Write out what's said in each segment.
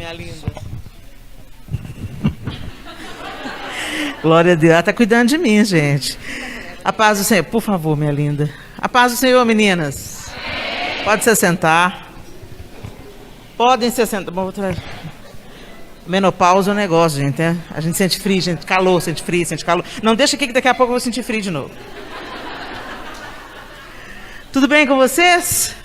minha linda. Glória a Deus. Ela está cuidando de mim, gente. A paz do Senhor. Por favor, minha linda. A paz do Senhor, meninas. Pode se sentar. Podem se sentar. Menopausa é um negócio, gente. Né? A gente sente frio, sente calor, sente frio, sente calor. Não deixa aqui que daqui a pouco eu vou sentir frio de novo. Tudo bem com vocês?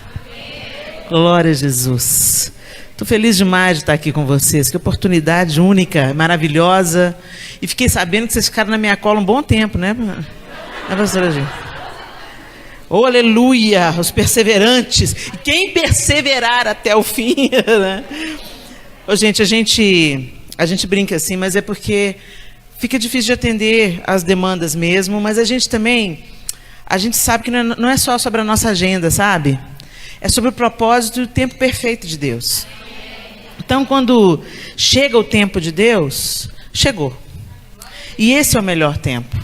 Glória a Jesus. Estou feliz demais de estar aqui com vocês. Que oportunidade única, maravilhosa. E fiquei sabendo que vocês ficaram na minha cola um bom tempo, né, pastora G? Oh, aleluia! Os perseverantes. E quem perseverar até o fim, né? Oh, gente, a gente brinca assim, mas é porque fica difícil de atender as demandas mesmo, mas a gente sabe que não é só sobre a nossa agenda, sabe? É sobre o propósito e o tempo perfeito de Deus. Então, quando chega o tempo de Deus, chegou. E esse é o melhor tempo.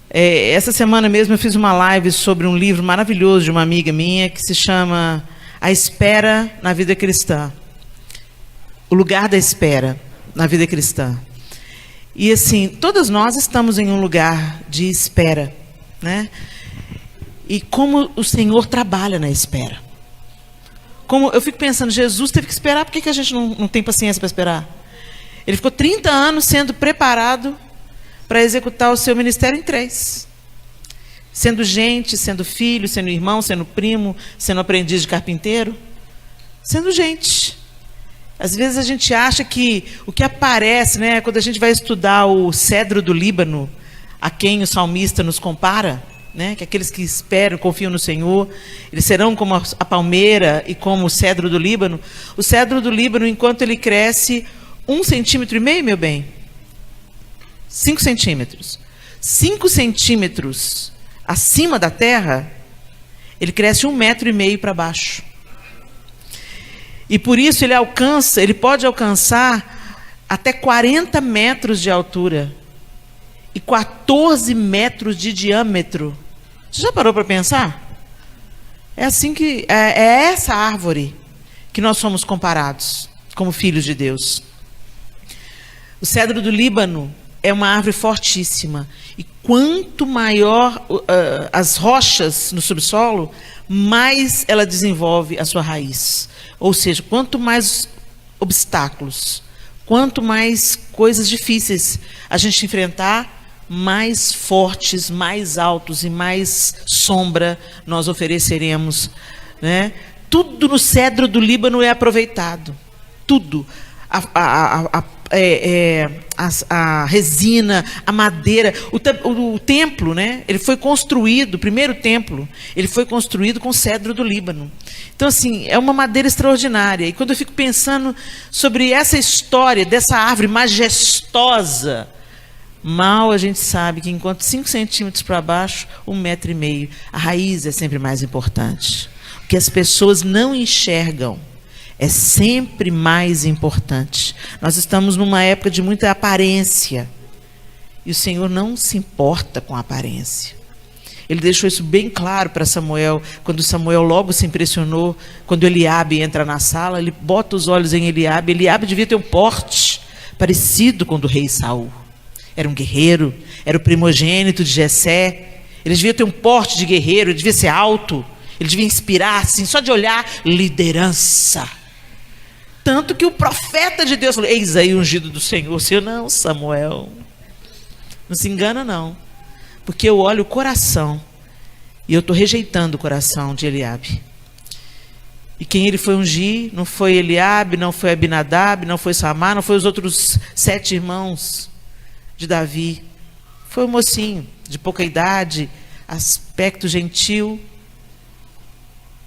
Essa semana mesmo eu fiz uma live sobre um livro maravilhoso de uma amiga minha que se chama A Espera na Vida Cristã. O lugar da espera na vida cristã. E assim, todas nós estamos em um lugar de espera, né? E como o Senhor trabalha na espera. Como eu fico pensando, Jesus teve que esperar, por que a gente não tem paciência para esperar? Ele ficou 30 anos sendo preparado para executar o seu ministério em 3. Sendo gente, sendo filho, sendo irmão, sendo primo, sendo aprendiz de carpinteiro. Sendo gente. Às vezes a gente acha que o que aparece, né, quando a gente vai estudar o cedro do Líbano, a quem o salmista nos compara, né, que aqueles que esperam, confiam no Senhor, eles serão como a palmeira e como o cedro do Líbano. O cedro do Líbano, enquanto ele cresce 1,5 centímetro, meu bem, 5 centímetros. 5 centímetros acima da terra, ele cresce 1,5 metro para baixo. E por isso ele pode alcançar até 40 metros de altura e 14 metros de diâmetro. Você já parou para pensar? É assim que é essa árvore que nós somos comparados como filhos de Deus. O cedro do Líbano é uma árvore fortíssima e quanto maior as rochas no subsolo, mais ela desenvolve a sua raiz. Ou seja, quanto mais obstáculos, quanto mais coisas difíceis a gente enfrentar, mais fortes, mais altos e mais sombra nós ofereceremos, né? Tudo no cedro do Líbano é aproveitado. Tudo. A resina, a madeira, o templo, né? Ele foi construído, o primeiro templo, ele foi construído com cedro do Líbano. Então, assim, é uma madeira extraordinária. E quando eu fico pensando sobre essa história dessa árvore majestosa, mal a gente sabe que enquanto 5 centímetros para baixo, 1,5 metro, a raiz é sempre mais importante. O que as pessoas não enxergam é sempre mais importante. Nós estamos numa época de muita aparência. E o Senhor não se importa com a aparência. Ele deixou isso bem claro para Samuel, quando Samuel logo se impressionou, quando Eliabe entra na sala, ele bota os olhos em Eliabe. Eliabe devia ter um porte parecido com o do rei Saul. Era um guerreiro, era o primogênito de Jessé. Ele devia ter um porte de guerreiro, ele devia ser alto, ele devia inspirar, assim, só de olhar, liderança. Tanto que o profeta de Deus falou, eis aí o ungido do Senhor. O Senhor, não, Samuel, não se engana não, porque eu olho o coração, e eu estou rejeitando o coração de Eliabe. E quem ele foi ungir, não foi Eliabe, não foi Abinadab, não foi Samar, não foi os outros 7 irmãos de Davi. Foi um mocinho, de pouca idade, aspecto gentil,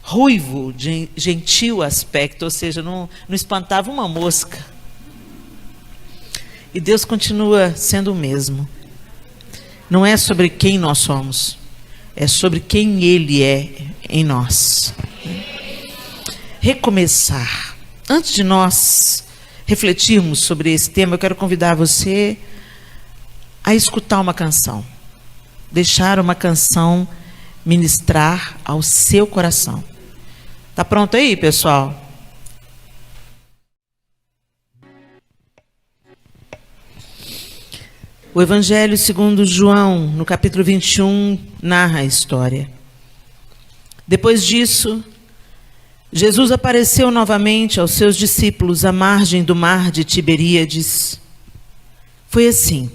ruivo, de gentil aspecto, ou seja, não espantava uma mosca. E Deus continua sendo o mesmo. Não é sobre quem nós somos, é sobre quem Ele é em nós. Recomeçar. Antes de nós refletirmos sobre esse tema, eu quero convidar você a escutar uma canção. Deixar uma canção ministrar ao seu coração. Tá pronto aí, pessoal? O Evangelho segundo João, no capítulo 21, narra a história. Depois disso, Jesus apareceu novamente aos seus discípulos à margem do mar de Tiberíades. Foi assim.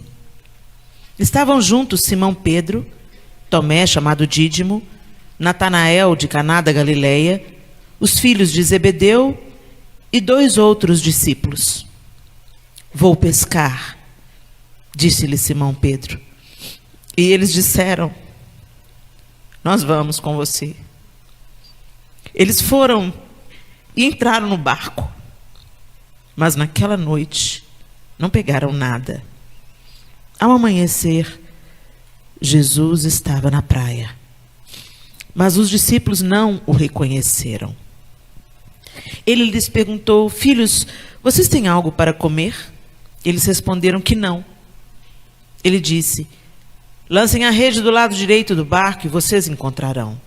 Estavam juntos Simão Pedro, Tomé, chamado Dídimo, Natanael, de Caná da Galileia, os filhos de Zebedeu e 2 outros discípulos. Vou pescar, disse-lhe Simão Pedro. E eles disseram, nós vamos com você. Eles foram e entraram no barco, mas naquela noite não pegaram nada. Ao amanhecer, Jesus estava na praia, mas os discípulos não o reconheceram. Ele lhes perguntou, filhos, vocês têm algo para comer? Eles responderam que não. Ele disse, lancem a rede do lado direito do barco e vocês encontrarão.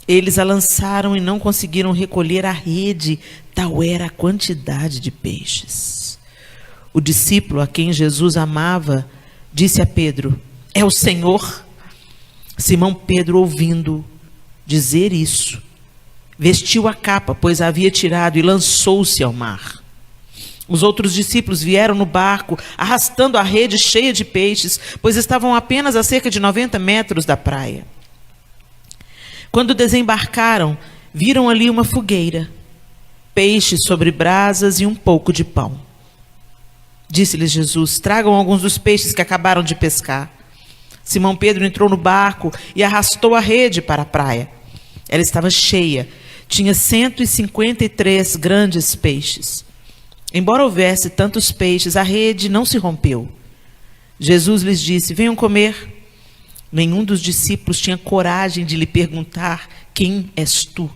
Eles a lançaram e não conseguiram recolher a rede, tal era a quantidade de peixes. O discípulo a quem Jesus amava disse a Pedro, é o Senhor? Simão Pedro, ouvindo dizer isso, vestiu a capa, pois a havia tirado, e lançou-se ao mar. Os outros discípulos vieram no barco, arrastando a rede cheia de peixes, pois estavam apenas a cerca de 90 metros da praia. Quando desembarcaram, viram ali uma fogueira, peixes sobre brasas e um pouco de pão. Disse-lhes Jesus, tragam alguns dos peixes que acabaram de pescar. Simão Pedro entrou no barco e arrastou a rede para a praia. Ela estava cheia, tinha 153 grandes peixes. Embora houvesse tantos peixes, a rede não se rompeu. Jesus lhes disse, venham comer. Nenhum dos discípulos tinha coragem de lhe perguntar, quem és tu?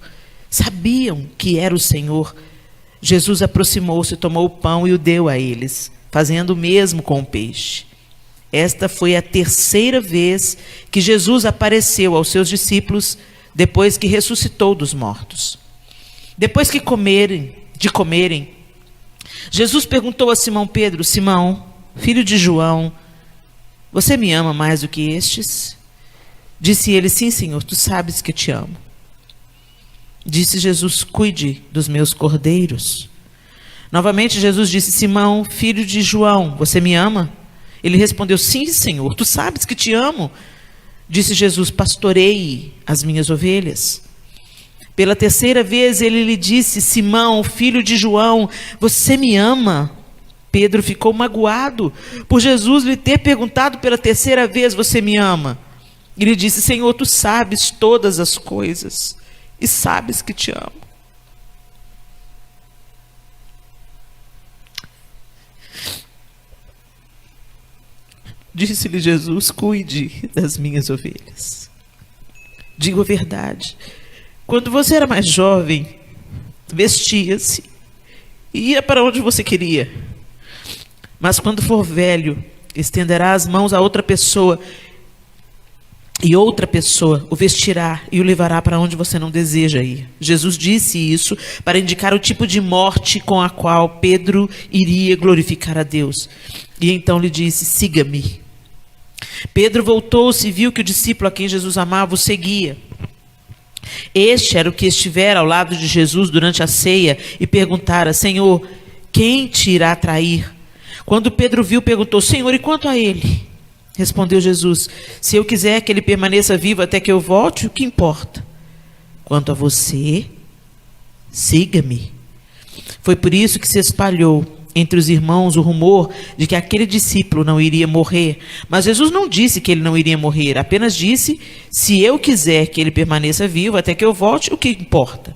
Sabiam que era o Senhor. Jesus aproximou-se, tomou o pão e o deu a eles, fazendo o mesmo com o peixe. Esta foi a 3ª vez que Jesus apareceu aos seus discípulos, depois que ressuscitou dos mortos. Depois de comerem, Jesus perguntou a Simão Pedro, Simão, filho de João, você me ama mais do que estes? Disse ele, sim, Senhor, tu sabes que eu te amo. Disse Jesus, cuide dos meus cordeiros. Novamente Jesus disse, Simão, filho de João, você me ama? Ele respondeu, sim, Senhor, tu sabes que te amo. Disse Jesus, pastoreie as minhas ovelhas. Pela 3ª vez ele lhe disse, Simão, filho de João, você me ama? Pedro ficou magoado por Jesus lhe ter perguntado pela 3ª vez, você me ama? Ele disse, Senhor, tu sabes todas as coisas e sabes que te amo. Disse-lhe Jesus, cuide das minhas ovelhas. Digo a verdade, quando você era mais jovem, vestia-se e ia para onde você queria. Mas quando for velho, estenderá as mãos a outra pessoa, e outra pessoa o vestirá e o levará para onde você não deseja ir. Jesus disse isso para indicar o tipo de morte com a qual Pedro iria glorificar a Deus. E então lhe disse, siga-me. Pedro voltou-se e viu que o discípulo a quem Jesus amava o seguia. Este era o que estivera ao lado de Jesus durante a ceia e perguntara, Senhor, quem te irá trair? Quando Pedro viu, perguntou, Senhor, e quanto a ele? Respondeu Jesus, se eu quiser que ele permaneça vivo até que eu volte, o que importa? Quanto a você, siga-me. Foi por isso que se espalhou entre os irmãos o rumor de que aquele discípulo não iria morrer. Mas Jesus não disse que ele não iria morrer, apenas disse, se eu quiser que ele permaneça vivo até que eu volte, o que importa?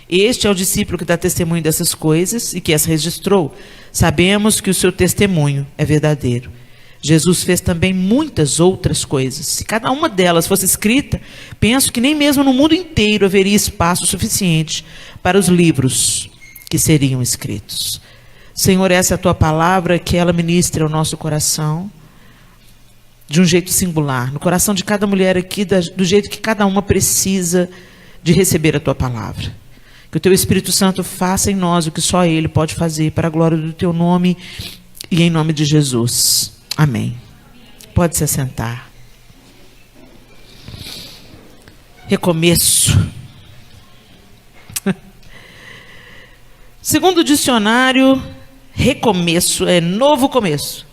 Este é o discípulo que dá testemunho dessas coisas e que as registrou. Sabemos que o seu testemunho é verdadeiro. Jesus fez também muitas outras coisas. Se cada uma delas fosse escrita, penso que nem mesmo no mundo inteiro haveria espaço suficiente para os livros que seriam escritos. Senhor, essa é a tua palavra, que ela ministre ao nosso coração de um jeito singular, no coração de cada mulher aqui, do jeito que cada uma precisa de receber a tua palavra. Que o teu Espírito Santo faça em nós o que só Ele pode fazer, para a glória do teu nome e em nome de Jesus. Amém. Pode se assentar. Recomeço. Segundo o dicionário, recomeço é novo começo.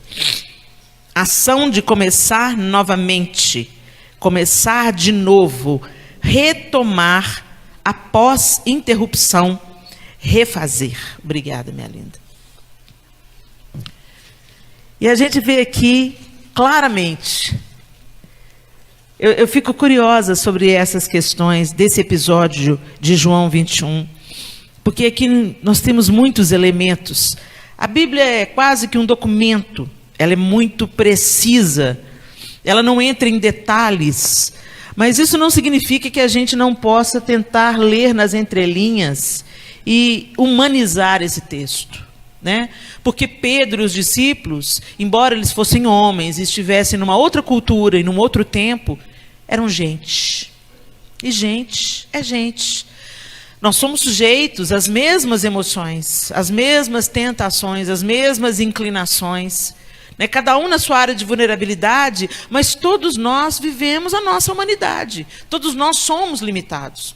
Ação de começar novamente, começar de novo, retomar após interrupção, refazer. Obrigada, minha linda. E a gente vê aqui claramente, eu fico curiosa sobre essas questões desse episódio de João 21, porque aqui nós temos muitos elementos. A Bíblia é quase que um documento, ela é muito precisa, ela não entra em detalhes, mas isso não significa que a gente não possa tentar ler nas entrelinhas e humanizar esse texto, né? Porque Pedro e os discípulos, embora eles fossem homens e estivessem numa outra cultura e num outro tempo, eram gente. E gente é gente. Nós somos sujeitos às mesmas emoções, às mesmas tentações, às mesmas inclinações, né? Cada um na sua área de vulnerabilidade, mas todos nós vivemos a nossa humanidade. Todos nós somos limitados.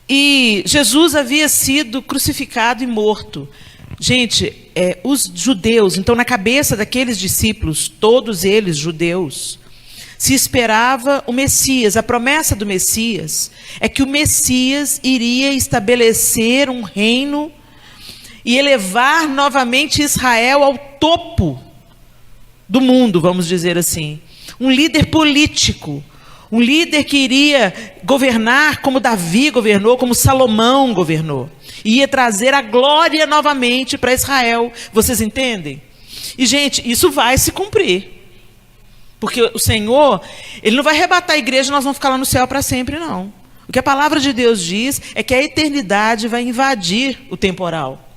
E Jesus havia sido crucificado e morto. Gente, os judeus, então na cabeça daqueles discípulos, todos eles judeus, se esperava o Messias. A promessa do Messias é que o Messias iria estabelecer um reino e elevar novamente Israel ao topo do mundo, vamos dizer assim. Um líder político, um líder que iria governar como Davi governou, como Salomão governou. E ia trazer a glória novamente para Israel. Vocês entendem? E, gente, isso vai se cumprir. Porque o Senhor, Ele não vai arrebatar a igreja e nós vamos ficar lá no céu para sempre, não. O que a palavra de Deus diz é que a eternidade vai invadir o temporal.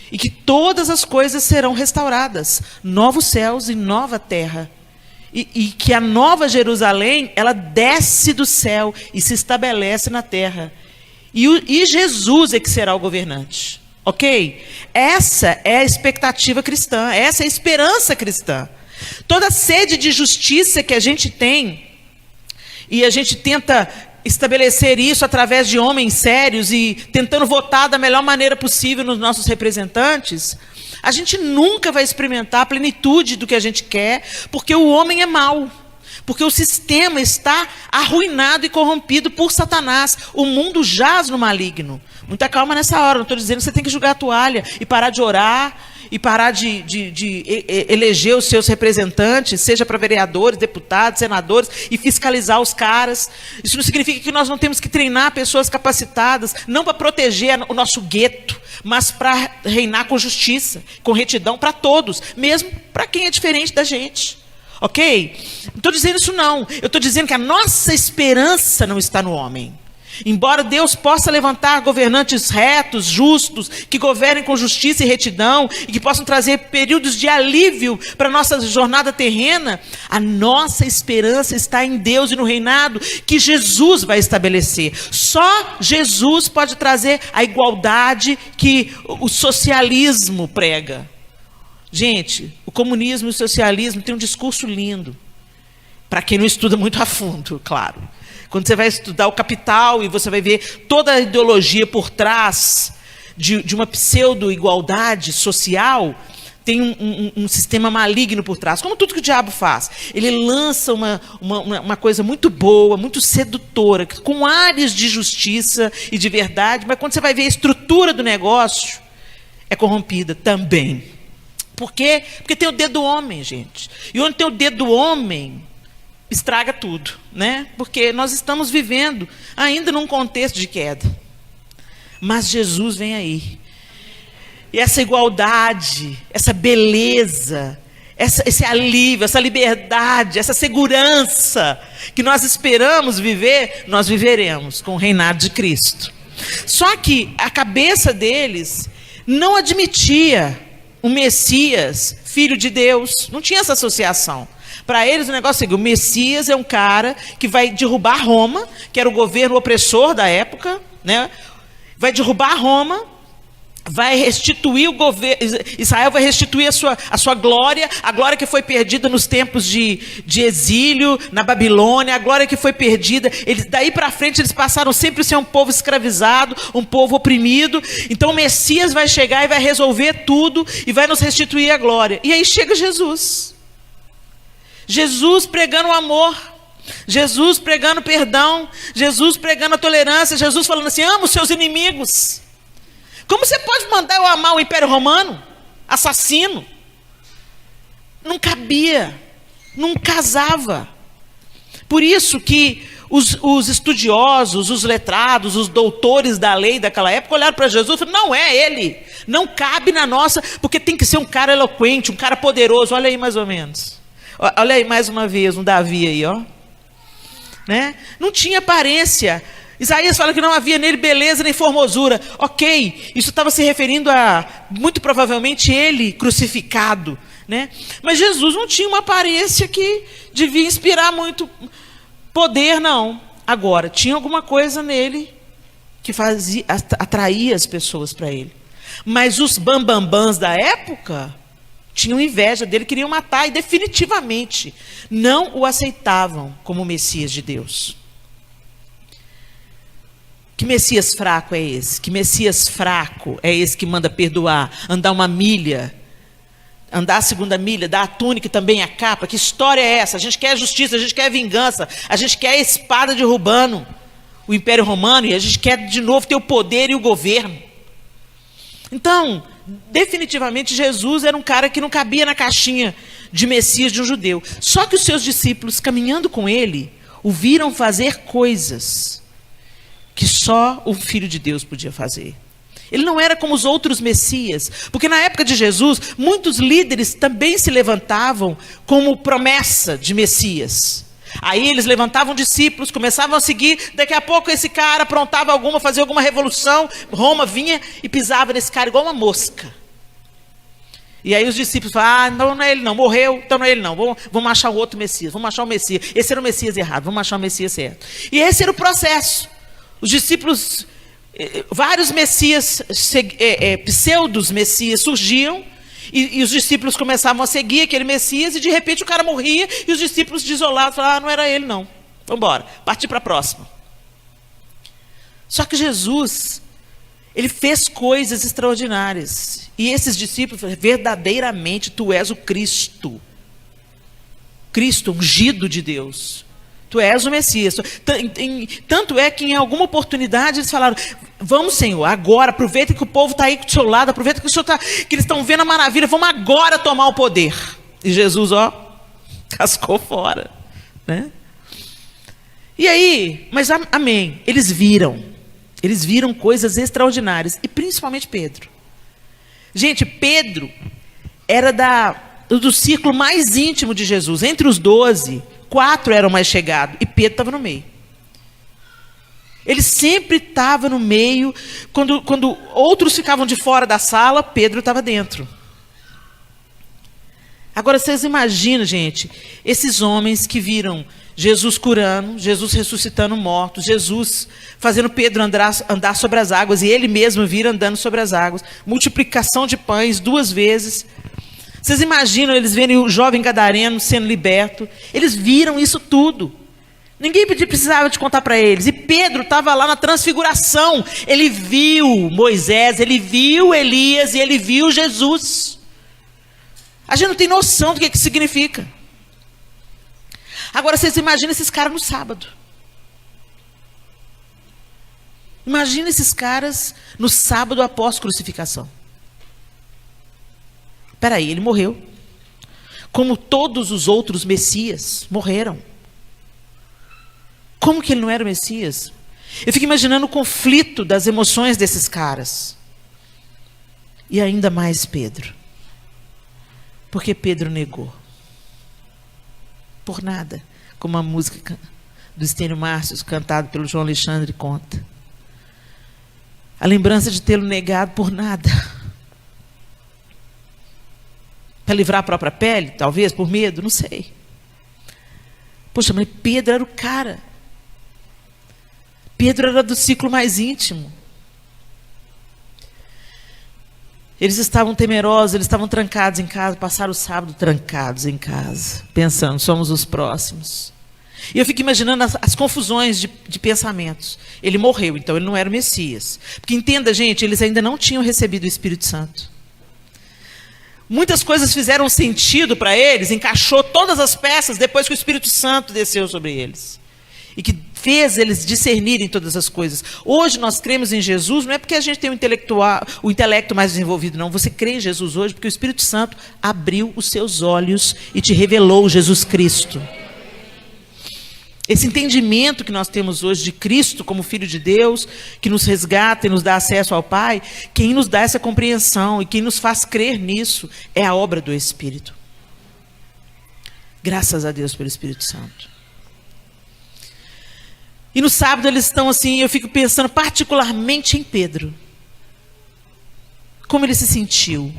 E que todas as coisas serão restauradas. Novos céus e nova terra. E que a nova Jerusalém, ela desce do céu e se estabelece na terra. E Jesus é que será o governante. Ok? Essa é a expectativa cristã. Essa é a esperança cristã. Toda sede de justiça que a gente tem, e a gente tenta estabelecer isso através de homens sérios e tentando votar da melhor maneira possível nos nossos representantes, a gente nunca vai experimentar a plenitude do que a gente quer, porque o homem é mau, porque o sistema está arruinado e corrompido por Satanás. O mundo jaz no maligno. Muita calma nessa hora, não estou dizendo que você tem que jogar a toalha e parar de orar, e parar de eleger os seus representantes, seja para vereadores, deputados, senadores, e fiscalizar os caras. Isso não significa que nós não temos que treinar pessoas capacitadas, não para proteger o nosso gueto, mas para reinar com justiça, com retidão para todos, mesmo para quem é diferente da gente. Ok? Não estou dizendo isso não. Eu estou dizendo que a nossa esperança não está no homem. Embora Deus possa levantar governantes retos, justos, que governem com justiça e retidão, e que possam trazer períodos de alívio para a nossa jornada terrena, a nossa esperança está em Deus e no reinado que Jesus vai estabelecer. Só Jesus pode trazer a igualdade que o socialismo prega. Gente, o comunismo e o socialismo têm um discurso lindo, para quem não estuda muito a fundo, claro. Quando você vai estudar o Capital e você vai ver toda a ideologia por trás de uma pseudo-igualdade social, tem um sistema maligno por trás, como tudo que o diabo faz. Ele lança uma coisa muito boa, muito sedutora, com ares de justiça e de verdade, mas quando você vai ver a estrutura do negócio, é corrompida também. Por quê? Porque tem o dedo do homem, gente. E onde tem o dedo do homem, estraga tudo, né? Porque nós estamos vivendo ainda num contexto de queda. Mas Jesus vem aí. E essa igualdade, essa beleza, esse alívio, essa liberdade, essa segurança que nós esperamos viver, nós viveremos com o reinado de Cristo. Só que a cabeça deles não admitia o Messias, filho de Deus. Não tinha essa associação. Para eles o negócio é que o Messias é um cara que vai derrubar Roma, que era o governo opressor da época, né? Vai derrubar Roma vai restituir o governo, Israel vai restituir a sua glória, a glória que foi perdida nos tempos de exílio na Babilônia, a glória que foi perdida. Daí para frente eles passaram sempre a ser um povo escravizado, um povo oprimido. Então o Messias vai chegar e vai resolver tudo e vai nos restituir a glória. E aí chega Jesus. Jesus pregando o amor, Jesus pregando perdão, Jesus pregando a tolerância, Jesus falando assim: ama os seus inimigos. Como você pode mandar eu amar o Império Romano? Assassino. Não cabia, não casava. Por isso que os estudiosos, os letrados, os doutores da lei daquela época olharam para Jesus e falaram: não é ele, não cabe na nossa, porque tem que ser um cara eloquente, um cara poderoso. Olha aí mais ou menos. Olha aí mais uma vez um Davi aí, ó. Né? Não tinha aparência. Isaías fala que não havia nele beleza nem formosura. Ok, isso estava se referindo a, muito provavelmente, ele crucificado, né? Mas Jesus não tinha uma aparência que devia inspirar muito poder, não. Agora, tinha alguma coisa nele que atraía as pessoas para ele. Mas os bambambãs da época tinham inveja dele, queriam matar, e definitivamente não o aceitavam como o Messias de Deus. Que Messias fraco é esse? Que Messias fraco é esse que manda perdoar, andar uma milha, andar a segunda milha, dar a túnica e também a capa? Que história é essa? A gente quer justiça, a gente quer vingança, a gente quer a espada derrubando o Império Romano, e a gente quer de novo ter o poder e o governo. Então, definitivamente Jesus era um cara que não cabia na caixinha de Messias de um judeu. Só que os seus discípulos, caminhando com ele, o viram fazer coisas que só o Filho de Deus podia fazer. Ele não era como os outros Messias, porque na época de Jesus, muitos líderes também se levantavam como promessa de Messias. Aí eles levantavam discípulos, começavam a seguir, daqui a pouco esse cara aprontava fazia alguma revolução, Roma vinha e pisava nesse cara igual uma mosca. E aí os discípulos falavam: não é ele não, morreu, então não é ele não, vamos achar o outro Messias, vamos achar o Messias, esse era o Messias errado, vamos achar o Messias certo. E esse era o processo. Os discípulos, vários Messias, pseudos Messias surgiam, e os discípulos começavam a seguir aquele Messias, e de repente o cara morria, e os discípulos desolados falavam: não era ele não, vamos embora, partir para a próxima. Só que Jesus, ele fez coisas extraordinárias, e esses discípulos falaram: verdadeiramente tu és o Cristo, ungido de Deus. Tu és o Messias. Tanto é que em alguma oportunidade eles falaram: vamos, Senhor, agora, aproveita que o povo está aí do seu lado, aproveita que, que eles estão vendo a maravilha, vamos agora tomar o poder. E Jesus, cascou fora, né? E aí, mas amém, eles viram coisas extraordinárias, e principalmente Pedro. Gente, Pedro era do círculo mais íntimo de Jesus. Entre os 12, 4 eram mais chegados, e Pedro estava no meio. Ele sempre estava no meio. Quando outros ficavam de fora da sala, Pedro estava dentro. Agora vocês imaginam, gente, esses homens que viram Jesus curando, Jesus ressuscitando mortos, Jesus fazendo Pedro andar sobre as águas, e ele mesmo vir andando sobre as águas, multiplicação de pães 2 vezes. Vocês imaginam eles verem o jovem gadareno sendo liberto? Eles viram isso tudo. Ninguém precisava de contar para eles. E Pedro estava lá na transfiguração. Ele viu Moisés, ele viu Elias e ele viu Jesus. A gente não tem noção do que significa. Agora vocês imaginam esses caras no sábado. Imagina esses caras no sábado após crucificação. Espera aí, ele morreu. Como todos os outros Messias morreram. Como que ele não era o Messias? Eu fico imaginando o conflito das emoções desses caras. E ainda mais Pedro. Porque Pedro negou. Por nada. Como a música do Estênio Márcios, cantada pelo João Alexandre, conta. A lembrança de tê-lo negado por nada. Para livrar a própria pele, talvez, por medo, não sei. Poxa, mas Pedro era o cara. Pedro era do ciclo mais íntimo. Eles estavam temerosos, eles estavam trancados em casa, passaram o sábado trancados em casa, pensando, somos os próximos. E eu fico imaginando as confusões de pensamentos. Ele morreu, então ele não era o Messias. Porque entenda, gente, eles ainda não tinham recebido o Espírito Santo. Muitas coisas fizeram sentido para eles, encaixou todas as peças depois que o Espírito Santo desceu sobre eles. E que fez eles discernirem todas as coisas. Hoje nós cremos em Jesus, não é porque a gente tem o intelecto mais desenvolvido, não. Você crê em Jesus hoje porque o Espírito Santo abriu os seus olhos e te revelou Jesus Cristo. Esse entendimento que nós temos hoje de Cristo como Filho de Deus, que nos resgata e nos dá acesso ao Pai, quem nos dá essa compreensão e quem nos faz crer nisso é a obra do Espírito. Graças a Deus pelo Espírito Santo. E no sábado eles estão assim, eu fico pensando particularmente em Pedro. Como ele se sentiu.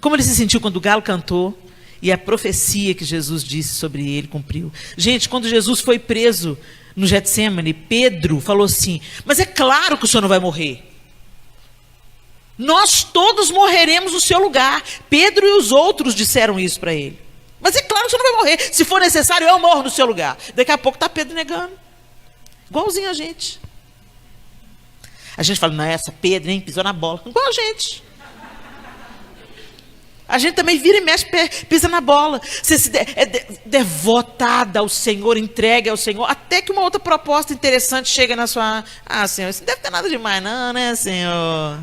Como ele se sentiu quando o galo cantou e a profecia que Jesus disse sobre ele cumpriu. Gente, quando Jesus foi preso no Getsemane, Pedro falou assim, mas é claro que o senhor não vai morrer. Nós todos morreremos no seu lugar. Pedro e os outros disseram isso para ele. Mas é claro que o senhor não vai morrer. Se for necessário, eu morro no seu lugar. Daqui a pouco está Pedro negando. Igualzinho a gente. A gente fala, não, essa Pedro, hein, pisou na bola. Igual a gente. A gente também vira e mexe, pisa na bola. Você é devotada ao Senhor, entregue ao Senhor, até que uma outra proposta interessante chega na sua... Ah, Senhor, isso não deve ter nada demais não, né, Senhor?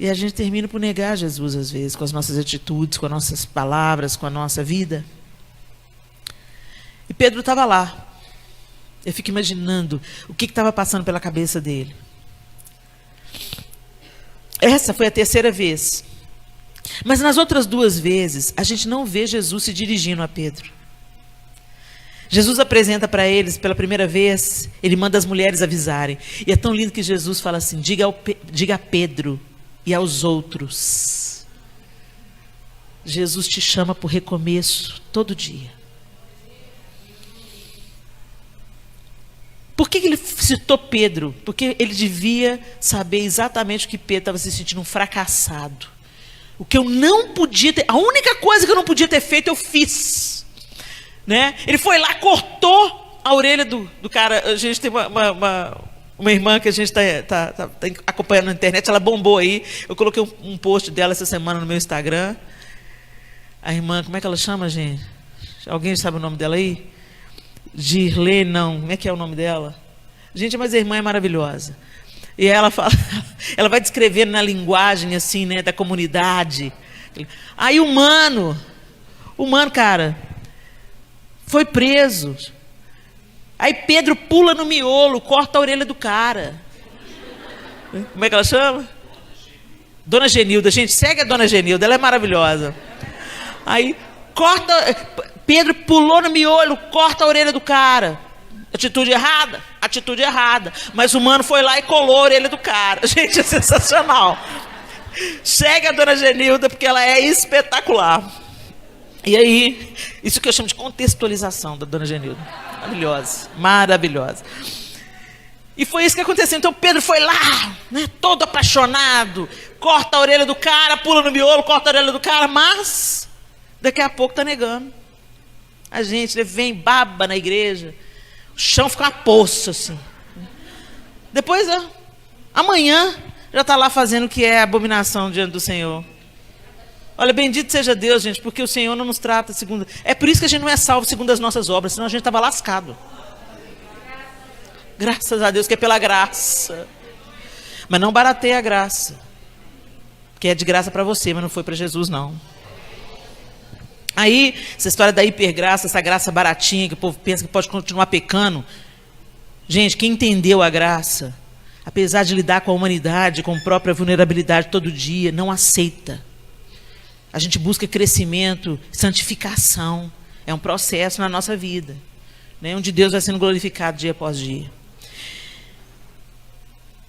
E a gente termina por negar Jesus, às vezes, com as nossas atitudes, com as nossas palavras, com a nossa vida. E Pedro estava lá. Eu fico imaginando o que estava passando pela cabeça dele. Essa foi a terceira vez. Mas nas outras duas vezes, a gente não vê Jesus se dirigindo a Pedro. Jesus apresenta para eles, pela primeira vez, ele manda as mulheres avisarem. E é tão lindo que Jesus fala assim, diga a Pedro e aos outros. Jesus te chama para o recomeço todo dia. Por que ele citou Pedro? Porque ele devia saber exatamente o que Pedro estava se sentindo, um fracassado. O que eu não podia ter, a única coisa que eu não podia ter feito, eu fiz. Né? Ele foi lá, cortou a orelha do cara. A gente tem uma irmã que a gente está acompanhando na internet, ela bombou aí. Eu coloquei um post dela essa semana no meu Instagram. A irmã, como é que ela chama, gente? Alguém sabe o nome dela aí? Girlê, não. Como é que é o nome dela? Gente, mas a irmã é maravilhosa. E ela fala, ela vai descrevendo na linguagem assim, né, da comunidade. Aí o mano, cara, foi preso. Aí Pedro pula no miolo, corta a orelha do cara. Como é que ela chama? Dona Genilda. Gente, segue a Dona Genilda, ela é maravilhosa. Aí Pedro pulou no miolo, corta a orelha do cara. Atitude errada. Mas o mano foi lá e colou a orelha do cara. Gente, é sensacional. Segue a Dona Genilda, porque ela é espetacular. E aí, isso que eu chamo de contextualização da Dona Genilda. Maravilhosa. E foi isso que aconteceu. Então Pedro foi lá, né, todo apaixonado, corta a orelha do cara, pula no miolo, corta a orelha do cara, mas daqui a pouco está negando. A gente vem, baba na igreja, o chão fica uma poça assim. Depois, amanhã, já está lá fazendo o que é abominação diante do Senhor. Olha, bendito seja Deus, gente, porque o Senhor não nos trata segundo... É por isso que a gente não é salvo segundo as nossas obras, senão a gente estava lascado. Graças a Deus que é pela graça. Mas não barateia a graça. Que é de graça para você, mas não foi para Jesus, não. Aí, essa história da hipergraça, essa graça baratinha, que o povo pensa que pode continuar pecando. Gente, quem entendeu a graça, apesar de lidar com a humanidade, com a própria vulnerabilidade todo dia, não aceita. A gente busca crescimento, santificação. É um processo na nossa vida, né, onde Deus vai sendo glorificado dia após dia.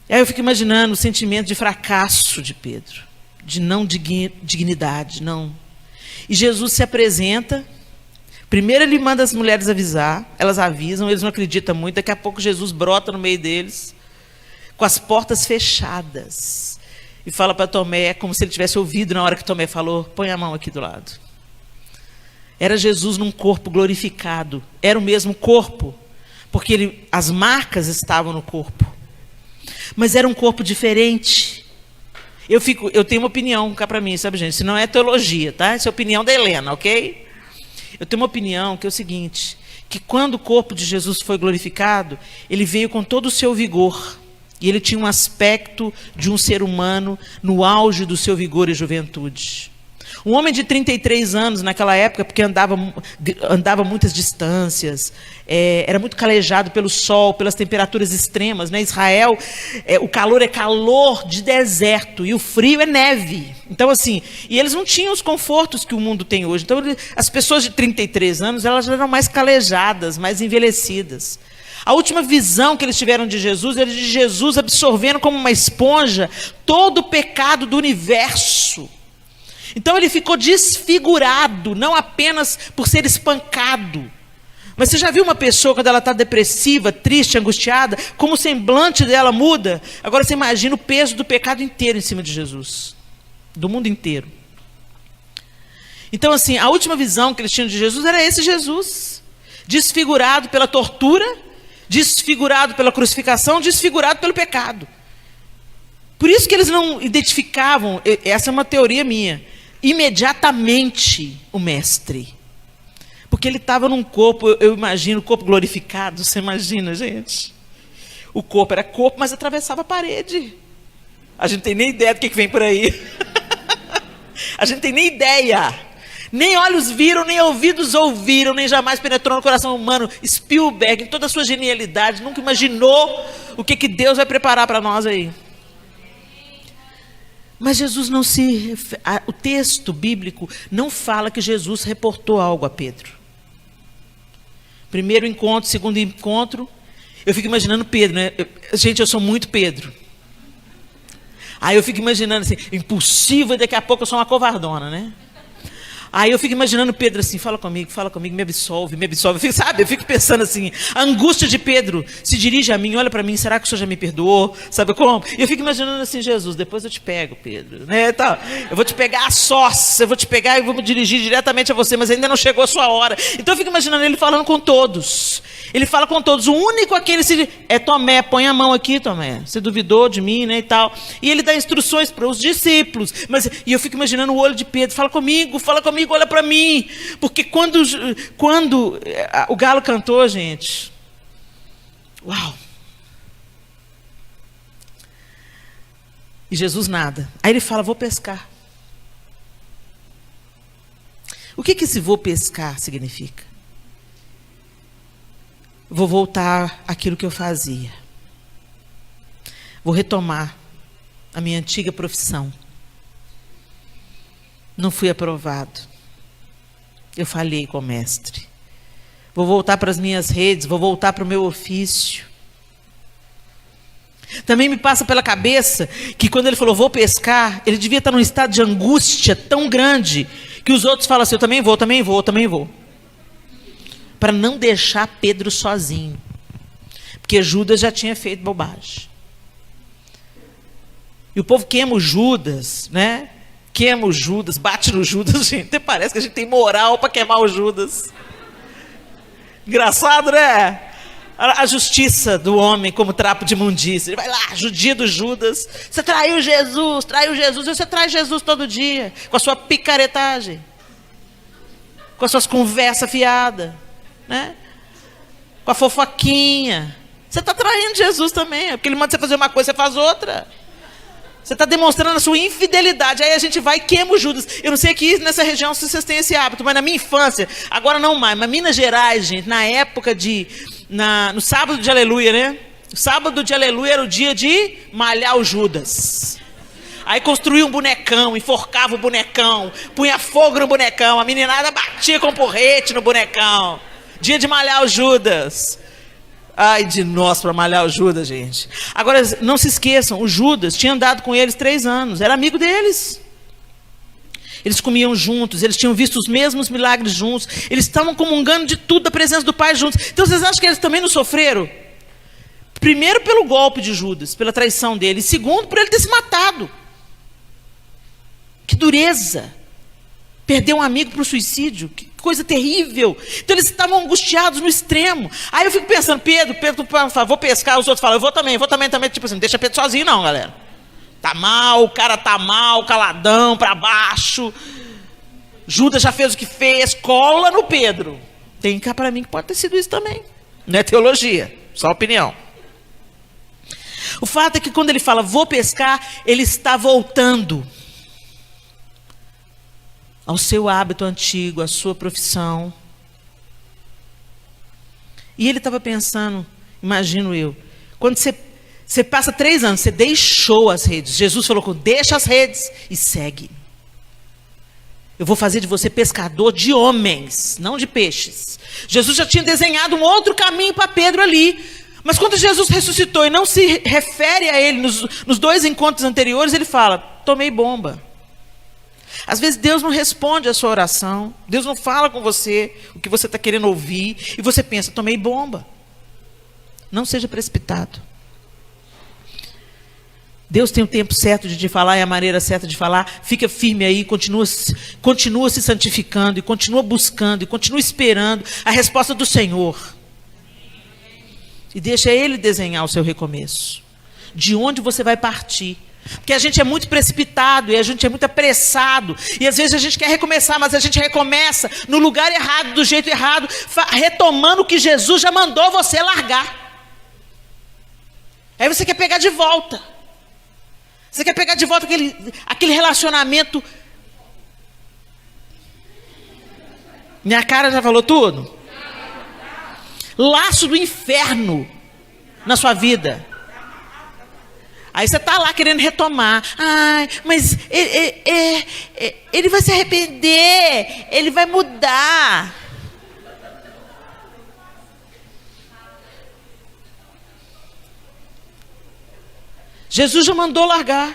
Aí eu fico imaginando o sentimento de fracasso de Pedro, de não dignidade, não. E Jesus se apresenta. Primeiro ele manda as mulheres avisar, elas avisam, eles não acreditam muito. Daqui a pouco Jesus brota no meio deles, com as portas fechadas. E fala para Tomé, como se ele tivesse ouvido na hora que Tomé falou: põe a mão aqui do lado. Era Jesus num corpo glorificado. Era o mesmo corpo, porque as marcas estavam no corpo. Mas era um corpo diferente. Eu tenho uma opinião cá para mim, sabe, gente? Isso não é teologia, tá? Essa é a opinião da Helena, ok? Eu tenho uma opinião que é o seguinte: que quando o corpo de Jesus foi glorificado, ele veio com todo o seu vigor. E ele tinha um aspecto de um ser humano no auge do seu vigor e juventude. Um homem de 33 anos naquela época, porque andava muitas distâncias, era muito calejado pelo sol, pelas temperaturas extremas, né? Israel, o calor é calor de deserto e o frio é neve. Então, assim, e eles não tinham os confortos que o mundo tem hoje. Então, as pessoas de 33 anos, elas eram mais calejadas, mais envelhecidas. A última visão que eles tiveram de Jesus era de Jesus absorvendo como uma esponja todo o pecado do universo. Então ele ficou desfigurado, não apenas por ser espancado. Mas você já viu uma pessoa quando ela está depressiva, triste, angustiada, como o semblante dela muda? Agora você imagina o peso do pecado inteiro em cima de Jesus, do mundo inteiro. Então, assim, a última visão que eles tinham de Jesus era esse Jesus, desfigurado pela tortura, desfigurado pela crucificação, desfigurado pelo pecado. Por isso que eles não identificavam, essa é uma teoria minha, imediatamente o mestre. Porque ele estava num corpo, eu imagino, corpo glorificado, você imagina, gente? O corpo era corpo, mas atravessava a parede. A gente não tem nem ideia do que vem por aí. A gente não tem nem ideia. Nem olhos viram, nem ouvidos ouviram, nem jamais penetrou no coração humano. Spielberg, em toda a sua genialidade, nunca imaginou o que Deus vai preparar para nós aí. Mas Jesus não se... O texto bíblico não fala que Jesus reportou algo a Pedro. Primeiro encontro, segundo encontro, eu fico imaginando Pedro, né? Gente, eu sou muito Pedro. Aí eu fico imaginando assim, impossível, daqui a pouco eu sou uma covardona, né? Aí eu fico imaginando Pedro assim: fala comigo, me absolve, me absolve. Eu fico pensando assim, a angústia de Pedro se dirige a mim, olha para mim, será que o Senhor já me perdoou? Sabe como? E eu fico imaginando assim: Jesus, depois eu te pego, Pedro, né? Então, eu vou te pegar a sós, eu vou te pegar e vou me dirigir diretamente a você, mas ainda não chegou a sua hora. Então eu fico imaginando ele falando com todos. Ele fala com todos. O único aquele é Tomé: põe a mão aqui, Tomé. Você duvidou de mim, né, e tal. E ele dá instruções para os discípulos. E eu fico imaginando o olho de Pedro: fala comigo, olha para mim. Porque quando o galo cantou, gente, uau. E Jesus nada. Aí ele fala: vou pescar. O que esse vou pescar significa? Vou voltar àquilo que eu fazia. Vou retomar a minha antiga profissão. Não fui aprovado. Eu falhei com o mestre. Vou voltar para as minhas redes, vou voltar para o meu ofício. Também me passa pela cabeça que quando ele falou vou pescar, ele devia estar num estado de angústia tão grande que os outros falam assim: eu também vou. Para não deixar Pedro sozinho. Porque Judas já tinha feito bobagem. E o povo queima o Judas, né? Queima o Judas, bate no Judas, gente. Até parece que a gente tem moral para queimar o Judas. Engraçado, né? A justiça do homem como trapo de imundícia. Ele vai lá, judia do Judas. Você traiu Jesus. Você traz Jesus todo dia. Com a sua picaretagem. Com as suas conversas fiadas. Né? Com a fofoquinha. Você está traindo Jesus também. Porque ele manda você fazer uma coisa, você faz outra. Você está demonstrando a sua infidelidade. Aí a gente vai e queima o Judas. Eu não sei aqui nessa região se vocês têm esse hábito, mas na minha infância, agora não mais, mas Minas Gerais, gente, na época no sábado de aleluia, né? O sábado de aleluia era o dia de malhar o Judas. Aí construía um bonecão, enforcava o bonecão, punha fogo no bonecão, a meninada batia com porrete no bonecão. Dia de malhar o Judas. Ai de nós para malhar o Judas, gente. Agora, não se esqueçam, o Judas tinha andado com eles 3 anos, era amigo deles. Eles comiam juntos, eles tinham visto os mesmos milagres juntos, eles estavam comungando de tudo, da presença do Pai juntos. Então vocês acham que eles também não sofreram? Primeiro pelo golpe de Judas, pela traição dele. E segundo, por ele ter se matado. Que dureza. Perder um amigo para o suicídio. Que coisa terrível. Então eles estavam angustiados no extremo. Aí eu fico pensando, Pedro fala, vou pescar. Os outros falam, eu vou também. Tipo assim, não deixa Pedro sozinho não, galera. Tá mal, o cara tá mal, caladão, para baixo. Judas já fez o que fez, cola no Pedro. Tem cá para mim que pode ter sido isso também. Não é teologia, só opinião. O fato é que quando ele fala, vou pescar, ele está voltando ao seu hábito antigo, à sua profissão. E ele estava pensando, imagino eu, quando você passa 3 anos, você deixou as redes. Jesus falou, deixa as redes e segue. Eu vou fazer de você pescador de homens, não de peixes. Jesus já tinha desenhado um outro caminho para Pedro ali. Mas quando Jesus ressuscitou e não se refere a ele nos 2 encontros anteriores, ele fala, tomei bomba. Às vezes Deus não responde a sua oração. Deus não fala com você o que você está querendo ouvir. E você pensa, tomei bomba. Não seja precipitado. Deus tem o tempo certo de te falar e a maneira certa de falar. Fica firme aí, continua se santificando, e continua buscando, e continua esperando a resposta do Senhor. E deixa Ele desenhar o seu recomeço. De onde você vai partir. Porque a gente é muito precipitado, e a gente é muito apressado. E às vezes a gente quer recomeçar, mas a gente recomeça no lugar errado, do jeito errado, retomando o que Jesus já mandou você largar. Aí você quer pegar de volta. Você quer pegar de volta aquele relacionamento. Minha cara já falou tudo? Laço do inferno na sua vida. Aí você está lá querendo retomar. Ai, mas ele vai se arrepender. Ele vai mudar. Jesus já mandou largar.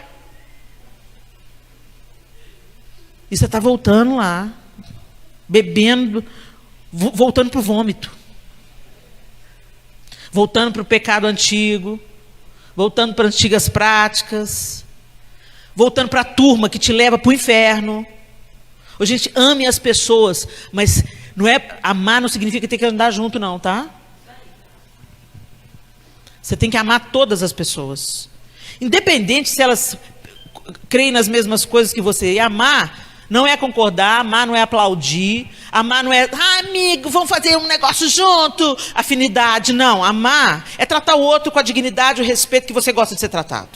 E você está voltando lá, bebendo, voltando para o vômito. Voltando para o pecado antigo. Voltando para antigas práticas. Voltando para a turma que te leva para o inferno. Ô, gente, ame as pessoas, mas amar não significa ter que andar junto não, tá? Você tem que amar todas as pessoas. Independente se elas creem nas mesmas coisas que você. E amar não é concordar, amar não é aplaudir, amar não é, amigo, vamos fazer um negócio junto, afinidade. Não, amar é tratar o outro com a dignidade e o respeito que você gosta de ser tratado.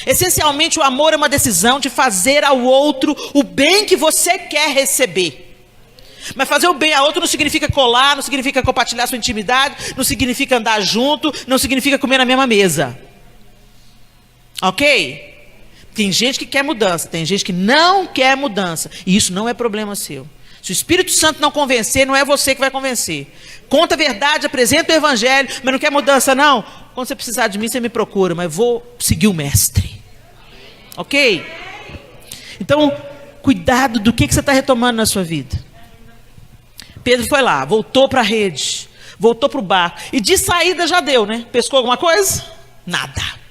Essencialmente, o amor é uma decisão de fazer ao outro o bem que você quer receber. Mas fazer o bem a outro não significa colar, não significa compartilhar sua intimidade, não significa andar junto, não significa comer na mesma mesa. Ok? Tem gente que quer mudança, tem gente que não quer mudança. E isso não é problema seu. Se o Espírito Santo não convencer, não é você que vai convencer. Conta a verdade, apresenta o Evangelho, mas não quer mudança não? Quando você precisar de mim, você me procura, mas vou seguir o Mestre. Ok? Então, cuidado do que você está retomando na sua vida. Pedro foi lá, voltou para a rede, voltou para o barco. E de saída já deu, né? Pescou alguma coisa? Nada.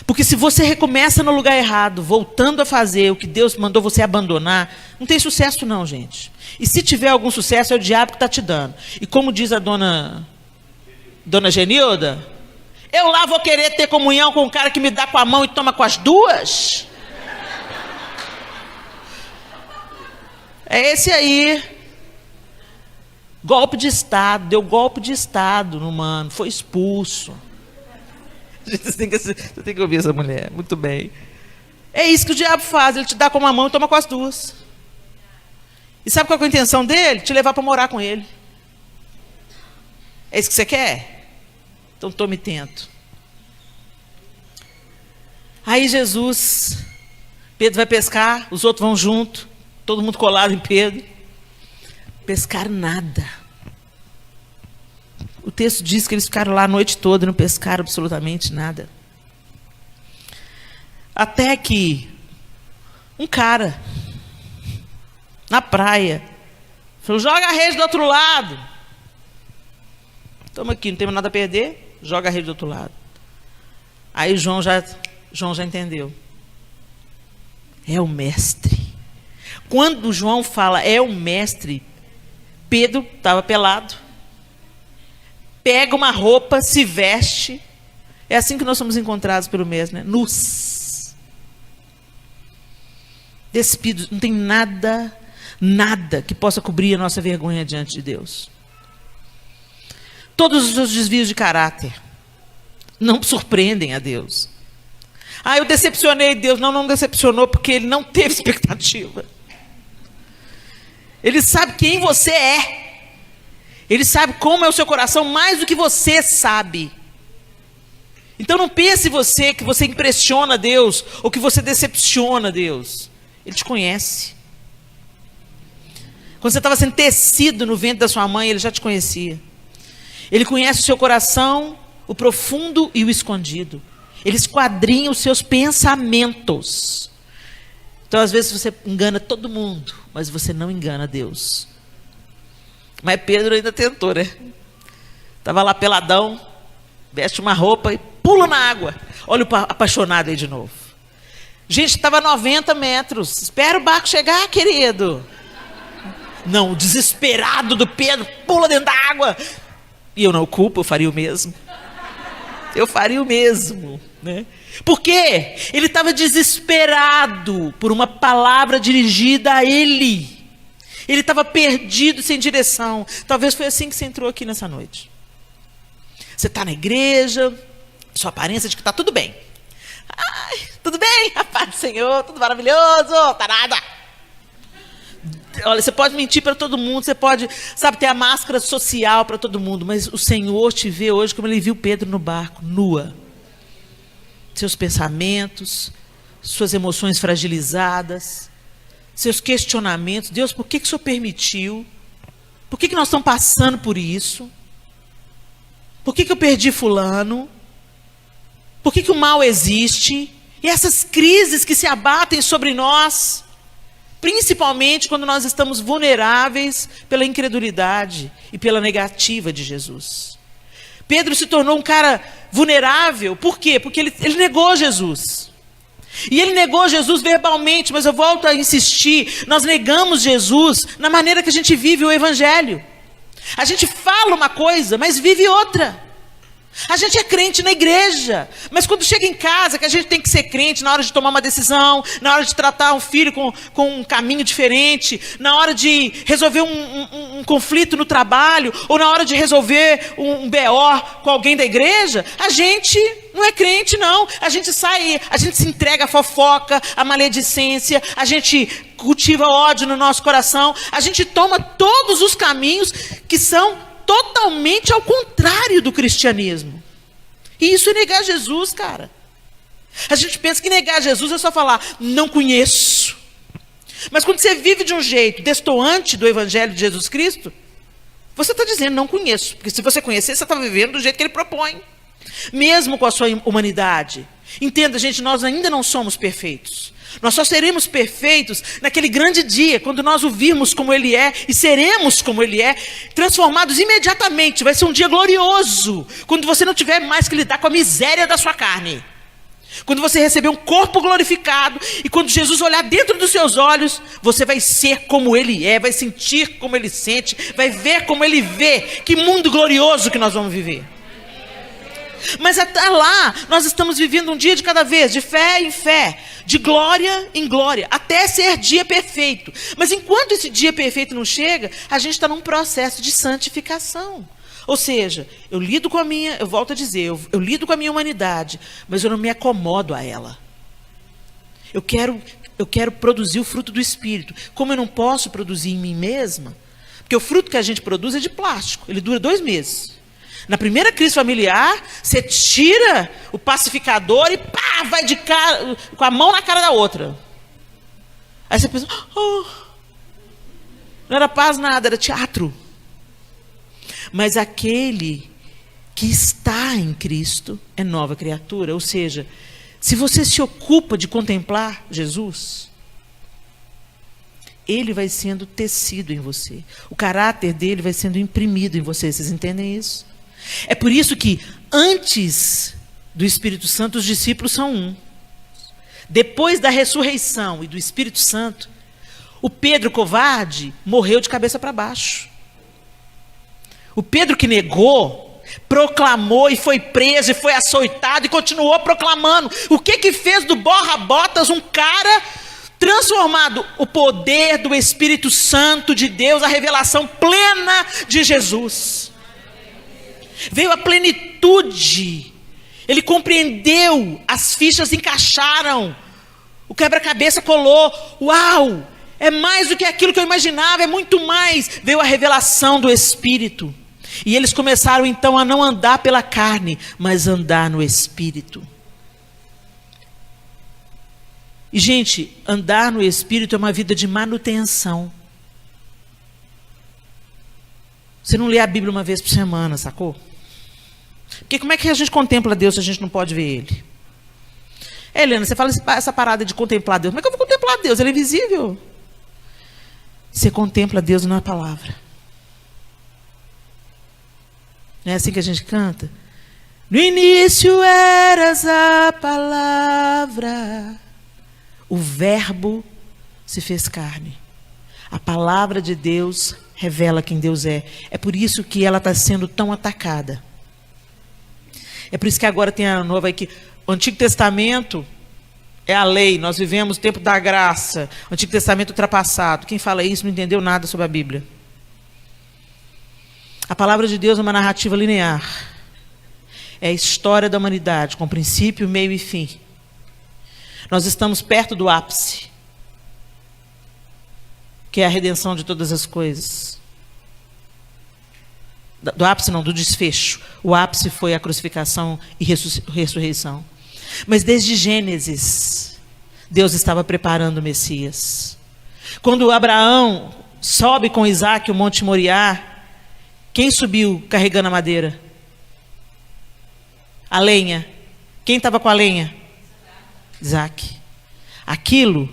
Porque se você recomeça no lugar errado, voltando a fazer o que Deus mandou você abandonar, não tem sucesso não, gente. E se tiver algum sucesso, é o diabo que está te dando. E como diz a dona Genilda, eu lá vou querer ter comunhão com um cara que me dá com a mão e toma com as duas? É esse aí. Golpe de Estado, deu golpe de Estado no mano, foi expulso. Você tem que ouvir essa mulher, muito bem. É isso que o diabo faz, ele te dá com uma mão e toma com as duas. E sabe qual é a intenção dele? Te levar para morar com ele. É isso que você quer? Então tome tento. Aí Jesus, Pedro vai pescar, os outros vão junto, todo mundo colado em Pedro. Pescaram nada. O texto diz que eles ficaram lá a noite toda e não pescaram absolutamente nada. Até que um cara, na praia, falou, joga a rede do outro lado. Estamos aqui, não temos nada a perder. joga a rede do outro lado. Aí João já entendeu. É o mestre. Quando João fala é o mestre, Pedro estava pelado, pega uma roupa, se veste. É assim que nós somos encontrados pelo mestre, né? Nus, despidos. Não tem nada que possa cobrir a nossa vergonha diante de Deus. Todos os seus desvios de caráter não surpreendem a Deus. Eu decepcionei Deus. Não decepcionou, porque Ele não teve expectativa. Ele sabe quem você é. Ele sabe como é o seu coração mais do que você sabe. Então não pense você que você impressiona Deus ou que você decepciona Deus. Ele te conhece. Quando você estava sendo tecido no ventre da sua mãe, Ele já te conhecia. Ele conhece o seu coração, o profundo e o escondido. Ele esquadrinha os seus pensamentos. Então às vezes você engana todo mundo, mas você não engana Deus. Mas Pedro ainda tentou, né? Estava lá peladão, veste uma roupa e pula na água. Olha o apaixonado aí de novo. Gente, estava a 90 metros. Espera o barco chegar, querido. Não, o desesperado do Pedro pula dentro da água. E eu não o culpo, eu faria o mesmo. Eu faria o mesmo, né? Porque ele estava desesperado por uma palavra dirigida a ele. Ele estava perdido, sem direção. Talvez foi assim que você entrou aqui nessa noite. Você está na igreja, sua aparência de que está tudo bem. Ai, tudo bem, a paz do Senhor, tudo maravilhoso, tá nada. Olha, você pode mentir para todo mundo, você pode, ter a máscara social para todo mundo, mas o Senhor te vê hoje como Ele viu Pedro no barco, nua. Seus pensamentos, suas emoções fragilizadas, seus questionamentos. Deus, por que o Senhor permitiu? Por que nós estamos passando por isso? Por que eu perdi fulano? Por que o mal existe? E essas crises que se abatem sobre nós, principalmente quando nós estamos vulneráveis pela incredulidade e pela negativa de Jesus. Pedro se tornou um cara vulnerável. Por quê? Porque ele negou Jesus. E ele negou Jesus verbalmente, mas eu volto a insistir, nós negamos Jesus na maneira que a gente vive o Evangelho. A gente fala uma coisa, mas vive outra. A gente é crente na igreja, mas quando chega em casa, que a gente tem que ser crente na hora de tomar uma decisão, na hora de tratar um filho com um caminho diferente, na hora de resolver um conflito no trabalho, ou na hora de resolver um BO com alguém da igreja, a gente não é crente, não. A gente se entrega à fofoca, à maledicência, a gente cultiva ódio no nosso coração, a gente toma todos os caminhos que são totalmente ao contrário do cristianismo. E isso é negar Jesus, cara. A gente pensa que negar Jesus é só falar, não conheço. Mas quando você vive de um jeito destoante do Evangelho de Jesus Cristo, você está dizendo, não conheço. Porque se você conhecer, você está vivendo do jeito que Ele propõe. Mesmo com a sua humanidade. Entenda, gente, nós ainda não somos perfeitos. Nós só seremos perfeitos naquele grande dia, quando nós o virmos como Ele é, e seremos como Ele é, transformados imediatamente. Vai ser um dia glorioso, quando você não tiver mais que lidar com a miséria da sua carne. Quando você receber um corpo glorificado, e quando Jesus olhar dentro dos seus olhos, você vai ser como Ele é, vai sentir como Ele sente, vai ver como Ele vê. Que mundo glorioso que nós vamos viver. Mas até lá, nós estamos vivendo um dia de cada vez, de fé em fé, de glória em glória, até ser dia perfeito. Mas enquanto esse dia perfeito não chega, a gente está num processo de santificação. Ou seja, eu lido com a minha, eu volto a dizer, eu lido com a minha humanidade, mas eu não me acomodo a ela. Eu quero produzir o fruto do Espírito. Como eu não posso produzir em mim mesma, porque o fruto que a gente produz é de plástico, ele dura 2 meses. Na primeira crise familiar, você tira o pacificador e pá, vai de cara, com a mão na cara da outra. Aí você pensa, não era paz nada, era teatro. Mas aquele que está em Cristo é nova criatura. Ou seja, se você se ocupa de contemplar Jesus, Ele vai sendo tecido em você. O caráter dele vai sendo imprimido em você. Vocês entendem isso? É por isso que Antes do Espírito Santo, os discípulos são um. Depois da ressurreição e do Espírito Santo, o Pedro covarde morreu de cabeça para baixo. O Pedro que negou, proclamou e foi preso e foi açoitado e continuou proclamando. O que fez do Borra-Botas um cara transformado? O poder do Espírito Santo de Deus, a revelação plena de Jesus. Veio a plenitude. Ele compreendeu, as fichas encaixaram, o quebra-cabeça colou. Uau! É mais do que aquilo que eu imaginava, é muito mais. Veio a revelação do Espírito. E eles começaram então a não andar pela carne, mas andar no Espírito. E gente, andar no Espírito é uma vida de manutenção. Você não lê a Bíblia uma vez por semana, sacou? Porque como é que a gente contempla Deus se a gente não pode ver Ele? Helena, você fala essa parada de contemplar Deus. Como é que eu vou contemplar Deus? Ele é invisível. Você contempla Deus na palavra. Não é assim que a gente canta? No início eras a palavra, o verbo se fez carne. A palavra de Deus revela quem Deus é. É por isso que ela está sendo tão atacada. É por isso que agora tem a nova aqui. O Antigo Testamento é a lei. Nós vivemos o tempo da graça. O Antigo Testamento ultrapassado. Quem fala isso não entendeu nada sobre a Bíblia. A palavra de Deus é uma narrativa linear. É a história da humanidade, com princípio, meio e fim. Nós estamos perto do ápice, que é a redenção de todas as coisas. Do ápice não, do desfecho. O ápice foi a crucificação e ressurreição. Mas desde Gênesis, Deus estava preparando o Messias. Quando Abraão sobe com Isaac o Monte Moriá, quem subiu carregando a madeira? A lenha. Quem estava com a lenha? Isaac. Aquilo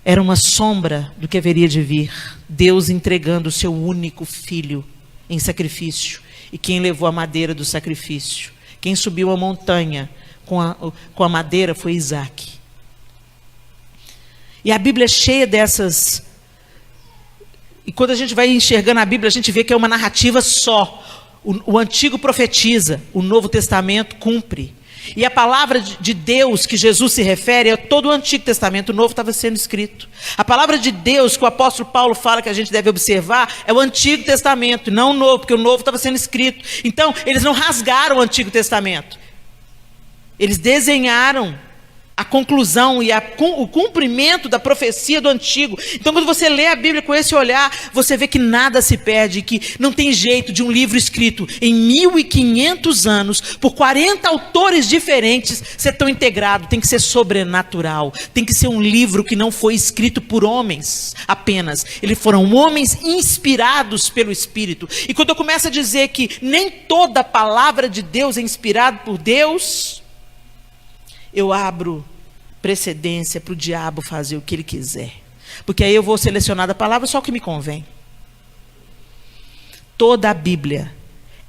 era uma sombra do que haveria de vir. Deus entregando o seu único filho em sacrifício. E quem levou a madeira do sacrifício, quem subiu a montanha com a madeira foi Isaac. E a Bíblia é cheia dessas. E quando a gente vai enxergando a Bíblia, a gente vê que é uma narrativa só. O Antigo profetiza, o Novo Testamento cumpre. E a palavra de Deus que Jesus se refere é todo o Antigo Testamento, o Novo estava sendo escrito. A palavra de Deus que o apóstolo Paulo fala que a gente deve observar é o Antigo Testamento, não o Novo, porque o Novo estava sendo escrito. Então, eles não rasgaram o Antigo Testamento. Eles desenharam a conclusão e o cumprimento da profecia do Antigo. Então, quando você lê a Bíblia com esse olhar, você vê que nada se perde, que não tem jeito de um livro escrito em 1500 anos, por 40 autores diferentes, ser tão integrado. Tem que ser sobrenatural. Tem que ser um livro que não foi escrito por homens apenas. Eles foram homens inspirados pelo Espírito. E quando eu começo a dizer que nem toda a palavra de Deus é inspirada por Deus, eu abro precedência para o diabo fazer o que ele quiser. Porque aí eu vou selecionar da palavra só o que me convém. Toda a Bíblia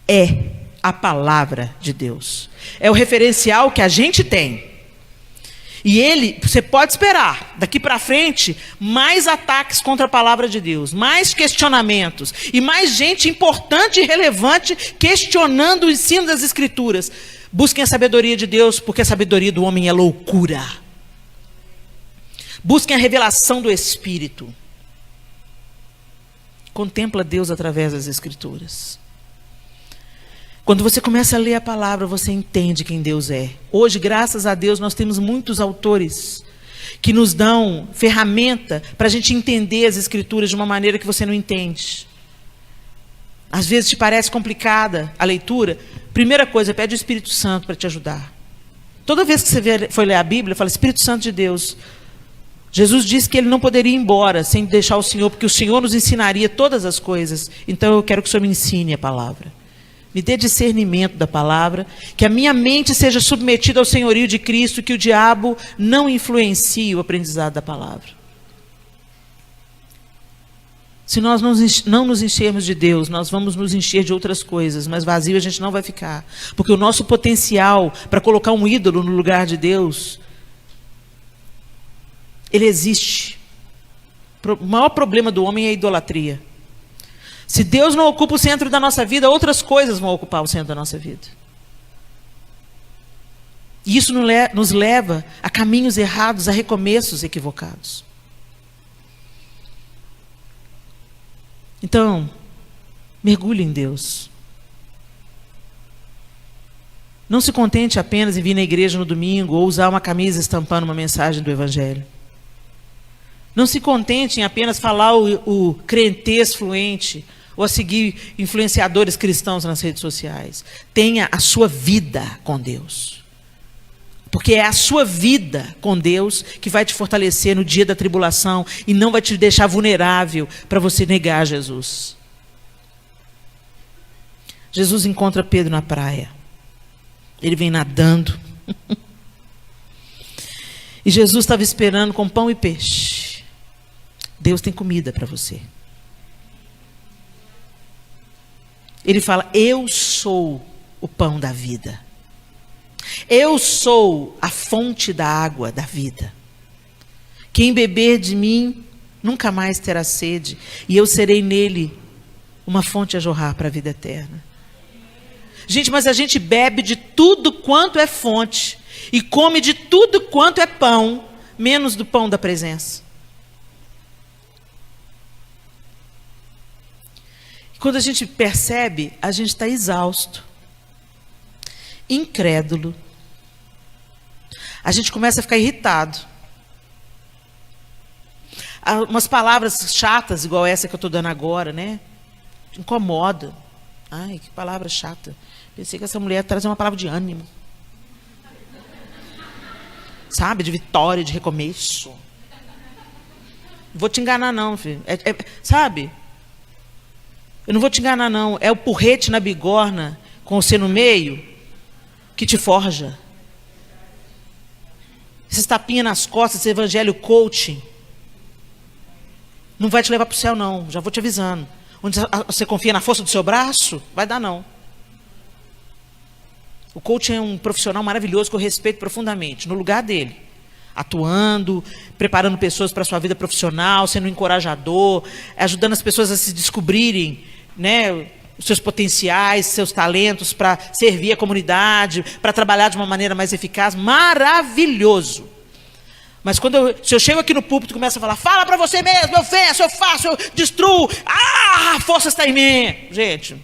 é a palavra de Deus. É o referencial que a gente tem. E você pode esperar, daqui para frente, mais ataques contra a palavra de Deus, mais questionamentos, e mais gente importante e relevante questionando o ensino das Escrituras. Busquem a sabedoria de Deus, porque a sabedoria do homem é loucura. Busquem a revelação do Espírito. Contempla Deus através das Escrituras. Quando você começa a ler a palavra, você entende quem Deus é. Hoje, graças a Deus, nós temos muitos autores que nos dão ferramenta para a gente entender as Escrituras de uma maneira que você não entende. Às vezes te parece complicada a leitura. Primeira coisa, pede o Espírito Santo para te ajudar. Toda vez que você for ler a Bíblia, fala: Espírito Santo de Deus. Jesus disse que ele não poderia ir embora sem deixar o Senhor, porque o Senhor nos ensinaria todas as coisas. Então eu quero que o Senhor me ensine a palavra. Me dê discernimento da palavra, que a minha mente seja submetida ao senhorio de Cristo, que o diabo não influencie o aprendizado da palavra. Se nós não nos enchermos de Deus, nós vamos nos encher de outras coisas, mas vazio a gente não vai ficar. Porque o nosso potencial para colocar um ídolo no lugar de Deus, ele existe. O maior problema do homem é a idolatria. Se Deus não ocupa o centro da nossa vida, outras coisas vão ocupar o centro da nossa vida. E isso nos leva a caminhos errados, a recomeços equivocados. Então, mergulhe em Deus. Não se contente apenas em vir na igreja no domingo ou usar uma camisa estampando uma mensagem do Evangelho. Não se contente em apenas falar o crentez fluente ou a seguir influenciadores cristãos nas redes sociais. Tenha a sua vida com Deus. Porque é a sua vida com Deus que vai te fortalecer no dia da tribulação e não vai te deixar vulnerável para você negar Jesus. Jesus encontra Pedro na praia. Ele vem nadando. E Jesus estava esperando com pão e peixe. Deus tem comida para você. Ele fala: eu sou o pão da vida. Eu sou a fonte da água da vida. Quem beber de mim nunca mais terá sede, e eu serei nele uma fonte a jorrar para a vida eterna. Gente, mas a gente bebe de tudo quanto é fonte e come de tudo quanto é pão, menos do pão da presença. Quando a gente percebe, a gente está exausto, incrédulo. A gente começa a ficar irritado. Umas palavras chatas, igual essa que eu estou dando agora, né? Incomoda. Ai, que palavra chata. Pensei que essa mulher ia trazer uma palavra de ânimo. Sabe? De vitória, de recomeço. Não vou te enganar não, filho. Sabe? Eu não vou te enganar não. É o porrete na bigorna com você no meio que te forja. Esses tapinhas nas costas, esse evangelho coaching, não vai te levar para o céu não, já vou te avisando. Onde você confia na força do seu braço, vai dar não. O coaching é um profissional maravilhoso que eu respeito profundamente, no lugar dele. Atuando, preparando pessoas para a sua vida profissional, sendo um encorajador, ajudando as pessoas a se descobrirem, né, os seus potenciais, seus talentos para servir a comunidade, para trabalhar de uma maneira mais eficaz. Maravilhoso. Mas se eu chego aqui no púlpito e começo a falar: fala para você mesmo, eu venço, eu faço, eu destruo, a força está em mim. Gente,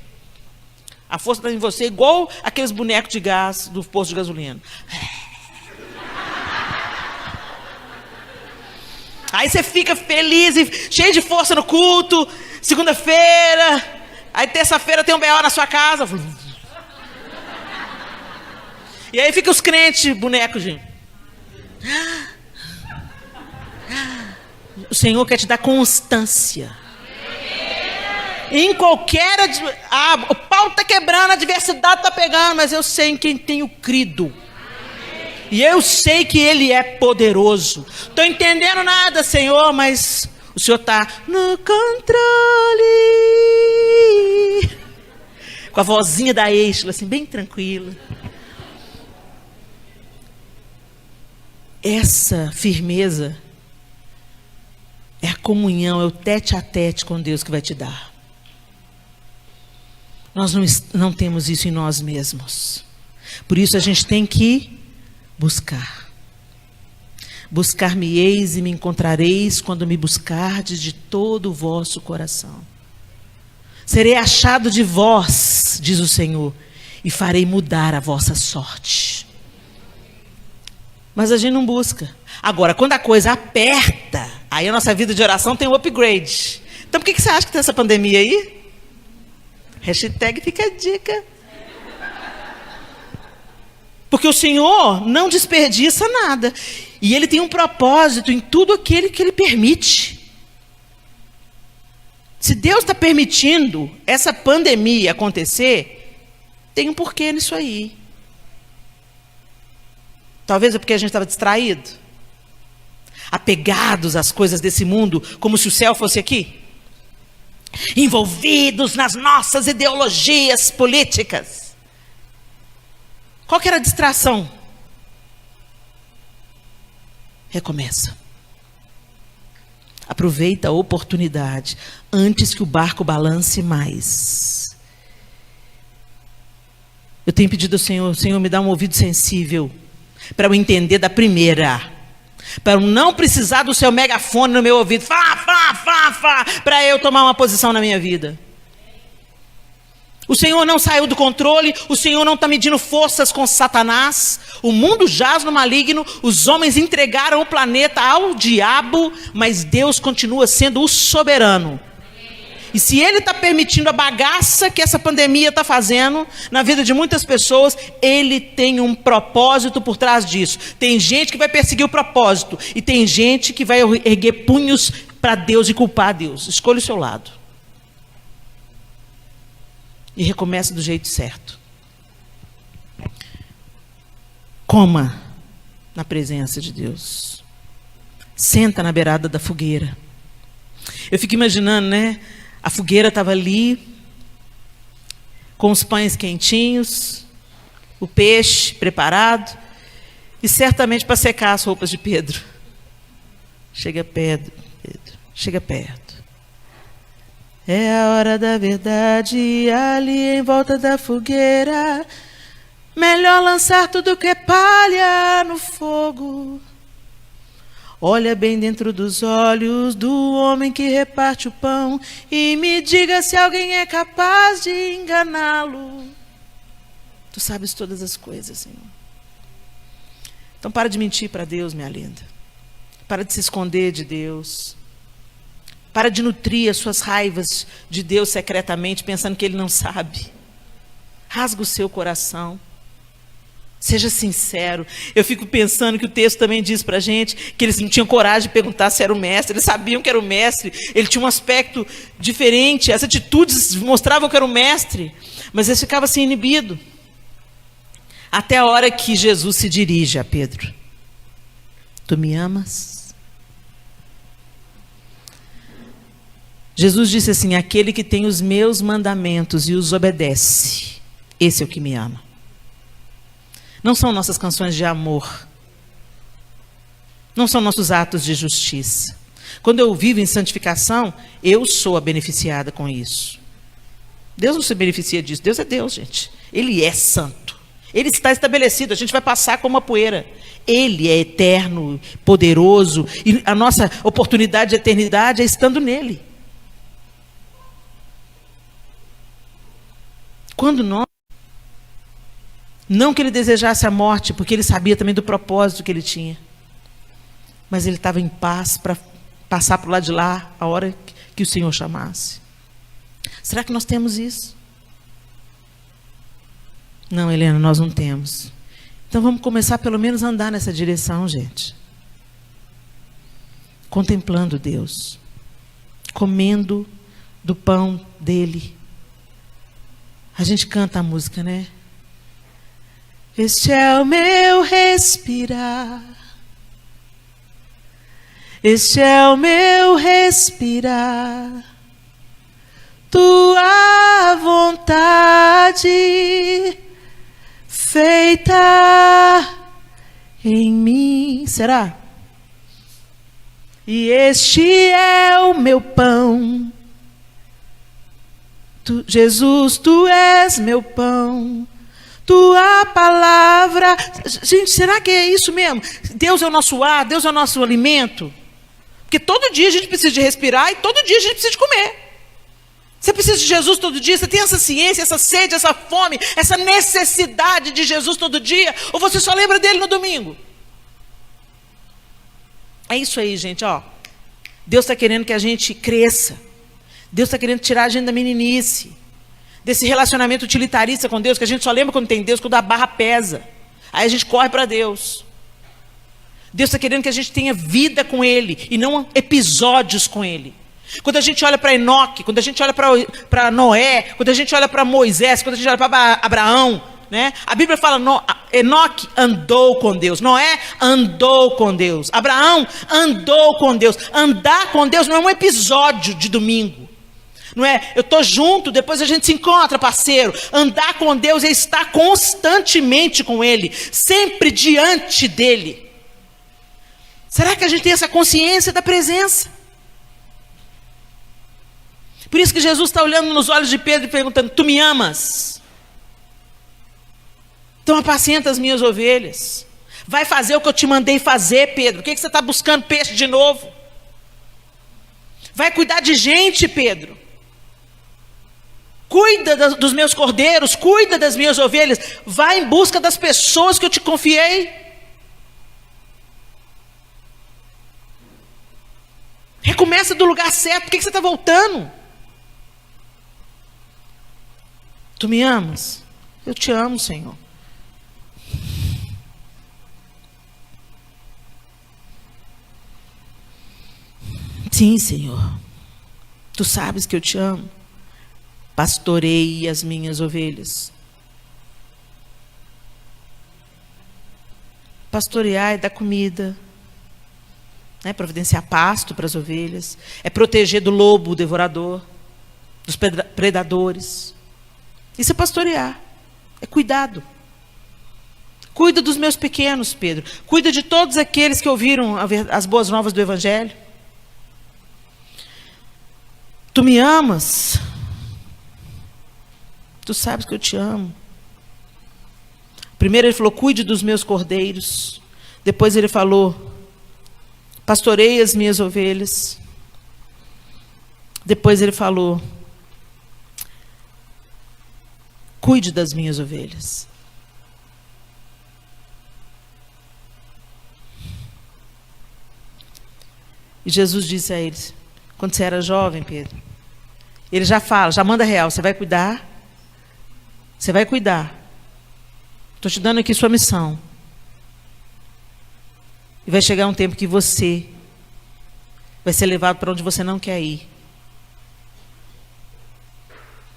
a força está em você igual aqueles bonecos de gás do posto de gasolina. Aí você fica feliz e cheio de força no culto, segunda-feira, aí terça-feira tem um BO na sua casa. E aí fica os crentes, bonecos, gente. O Senhor quer te dar constância. Em qualquer... o pau está quebrando, a adversidade está pegando, mas eu sei em quem tenho crido. E eu sei que Ele é poderoso. Estou entendendo nada, Senhor, mas o Senhor está no controle. Com a vozinha da Eixla, assim, bem tranquila. Essa firmeza é a comunhão, é o tete a tete com Deus que vai te dar. Nós não temos isso em nós mesmos. Por isso a gente tem que buscar. Buscar-me-eis e me encontrareis quando me buscardes de todo o vosso coração. Serei achado de vós, diz o Senhor, e farei mudar a vossa sorte. Mas a gente não busca. Agora, quando a coisa aperta, aí a nossa vida de oração tem um upgrade. Então por que você acha que tem essa pandemia aí? Hashtag fica a dica. Porque o Senhor não desperdiça nada. E Ele tem um propósito em tudo aquilo que Ele permite. Se Deus está permitindo essa pandemia acontecer, tem um porquê nisso aí. Talvez é porque a gente estava distraído, apegados às coisas desse mundo, como se o céu fosse aqui. envolvidos nas nossas ideologias políticas. Qual que era a distração? Recomeça. Aproveita a oportunidade antes que o barco balance mais. Eu tenho pedido ao Senhor, Senhor, me dá um ouvido sensível para eu entender da primeira, para eu não precisar do seu megafone no meu ouvido, para eu tomar uma posição na minha vida. O Senhor não saiu do controle, o Senhor não está medindo forças com Satanás, o mundo jaz no maligno, os homens entregaram o planeta ao diabo, mas Deus continua sendo o soberano. E se Ele está permitindo a bagaça que essa pandemia está fazendo na vida de muitas pessoas, Ele tem um propósito por trás disso. Tem gente que vai perseguir o propósito, e tem gente que vai erguer punhos para Deus e culpar a Deus. Escolha o seu lado. E recomece do jeito certo. Coma na presença de Deus. Senta na beirada da fogueira. Eu fico imaginando, né? A fogueira estava ali, com os pães quentinhos, o peixe preparado, e certamente para secar as roupas de Pedro. Chega perto, Pedro, chega perto. É a hora da verdade, ali em volta da fogueira. Melhor lançar tudo que é palha no fogo. Olha bem dentro dos olhos do homem que reparte o pão e me diga se alguém é capaz de enganá-lo. Tu sabes todas as coisas, Senhor. Então para de mentir para Deus, minha linda. Para de se esconder de Deus. Para de nutrir as suas raivas de Deus secretamente, pensando que Ele não sabe. Rasga o seu coração. Seja sincero. Eu fico pensando que o texto também diz para a gente que eles não tinham coragem de perguntar se era o mestre. Eles sabiam que era o mestre. Ele tinha um aspecto diferente. As atitudes mostravam que era o mestre. Mas eles ficavam assim inibidos. Até a hora que Jesus se dirige a Pedro. Tu me amas? Jesus disse assim: aquele que tem os meus mandamentos e os obedece, esse é o que me ama. Não são nossas canções de amor. Não são nossos atos de justiça. Quando eu vivo em santificação, eu sou a beneficiada com isso. Deus não se beneficia disso. Deus é Deus, gente. Ele é santo. Ele está estabelecido. A gente vai passar como uma poeira. Ele é eterno, poderoso. E a nossa oportunidade de eternidade é estando nele. Quando nós... Não que ele desejasse a morte, porque ele sabia também do propósito que ele tinha. Mas ele estava em paz para passar para o lado de lá a hora que o Senhor chamasse. Será que nós temos isso? Não, Helena, nós não temos. Então vamos começar pelo menos a andar nessa direção, gente. Contemplando Deus. Comendo do pão dele. A gente canta a música, né? Este é o meu respirar. Este é o meu respirar. Tua vontade feita em mim. Será? E este é o meu pão. Jesus, tu és meu pão. Tua palavra. Gente, será que é isso mesmo? Deus é o nosso ar, Deus é o nosso alimento. Porque todo dia a gente precisa de respirar e todo dia a gente precisa de comer. Você precisa de Jesus todo dia? Você tem essa ciência, essa sede, essa fome, essa necessidade de Jesus todo dia? Ou você só lembra dele no domingo? É isso aí, gente, ó. Deus está querendo que a gente cresça. Deus está querendo tirar a gente da meninice, desse relacionamento utilitarista com Deus, que a gente só lembra quando tem Deus, quando a barra pesa. Aí a gente corre para Deus. Deus está querendo que a gente tenha vida com Ele, e não episódios com Ele. Quando a gente olha para Enoque, quando a gente olha para Noé, quando a gente olha para Moisés, quando a gente olha para Abraão, né? A Bíblia fala, Enoque andou com Deus, Noé andou com Deus, Abraão andou com Deus. Andar com Deus não é um episódio de domingo. Não é, eu estou junto, depois a gente se encontra, parceiro. Andar com Deus é estar constantemente com Ele, sempre diante dEle. Será que a gente tem essa consciência da presença? Por isso que Jesus está olhando nos olhos de Pedro e perguntando: tu me amas? Então apacenta as minhas ovelhas. Vai fazer o que eu te mandei fazer, Pedro. Por que você está buscando peixe de novo? Vai cuidar de gente, Pedro. Cuida dos meus cordeiros, cuida das minhas ovelhas. Vai em busca das pessoas que eu te confiei. Recomeça do lugar certo. Por que você está voltando? Tu me amas? Eu te amo, Senhor. Sim, Senhor. Tu sabes que eu te amo. Pastorei as minhas ovelhas. Pastorear é dar comida, né? Providenciar pasto para as ovelhas, é proteger do lobo devorador, dos predadores. Isso é pastorear, é cuidado. Cuida dos meus pequenos, Pedro. Cuida de todos aqueles que ouviram as boas novas do Evangelho. Tu me amas? Tu sabes que eu te amo. Primeiro ele falou: cuide dos meus cordeiros. Depois ele falou: pastorei as minhas ovelhas. Depois ele falou: cuide das minhas ovelhas. E Jesus disse a eles, quando você era jovem, Pedro, ele já fala, já manda real: você vai cuidar? Você vai cuidar. Estou te dando aqui sua missão. E vai chegar um tempo que você vai ser levado para onde você não quer ir.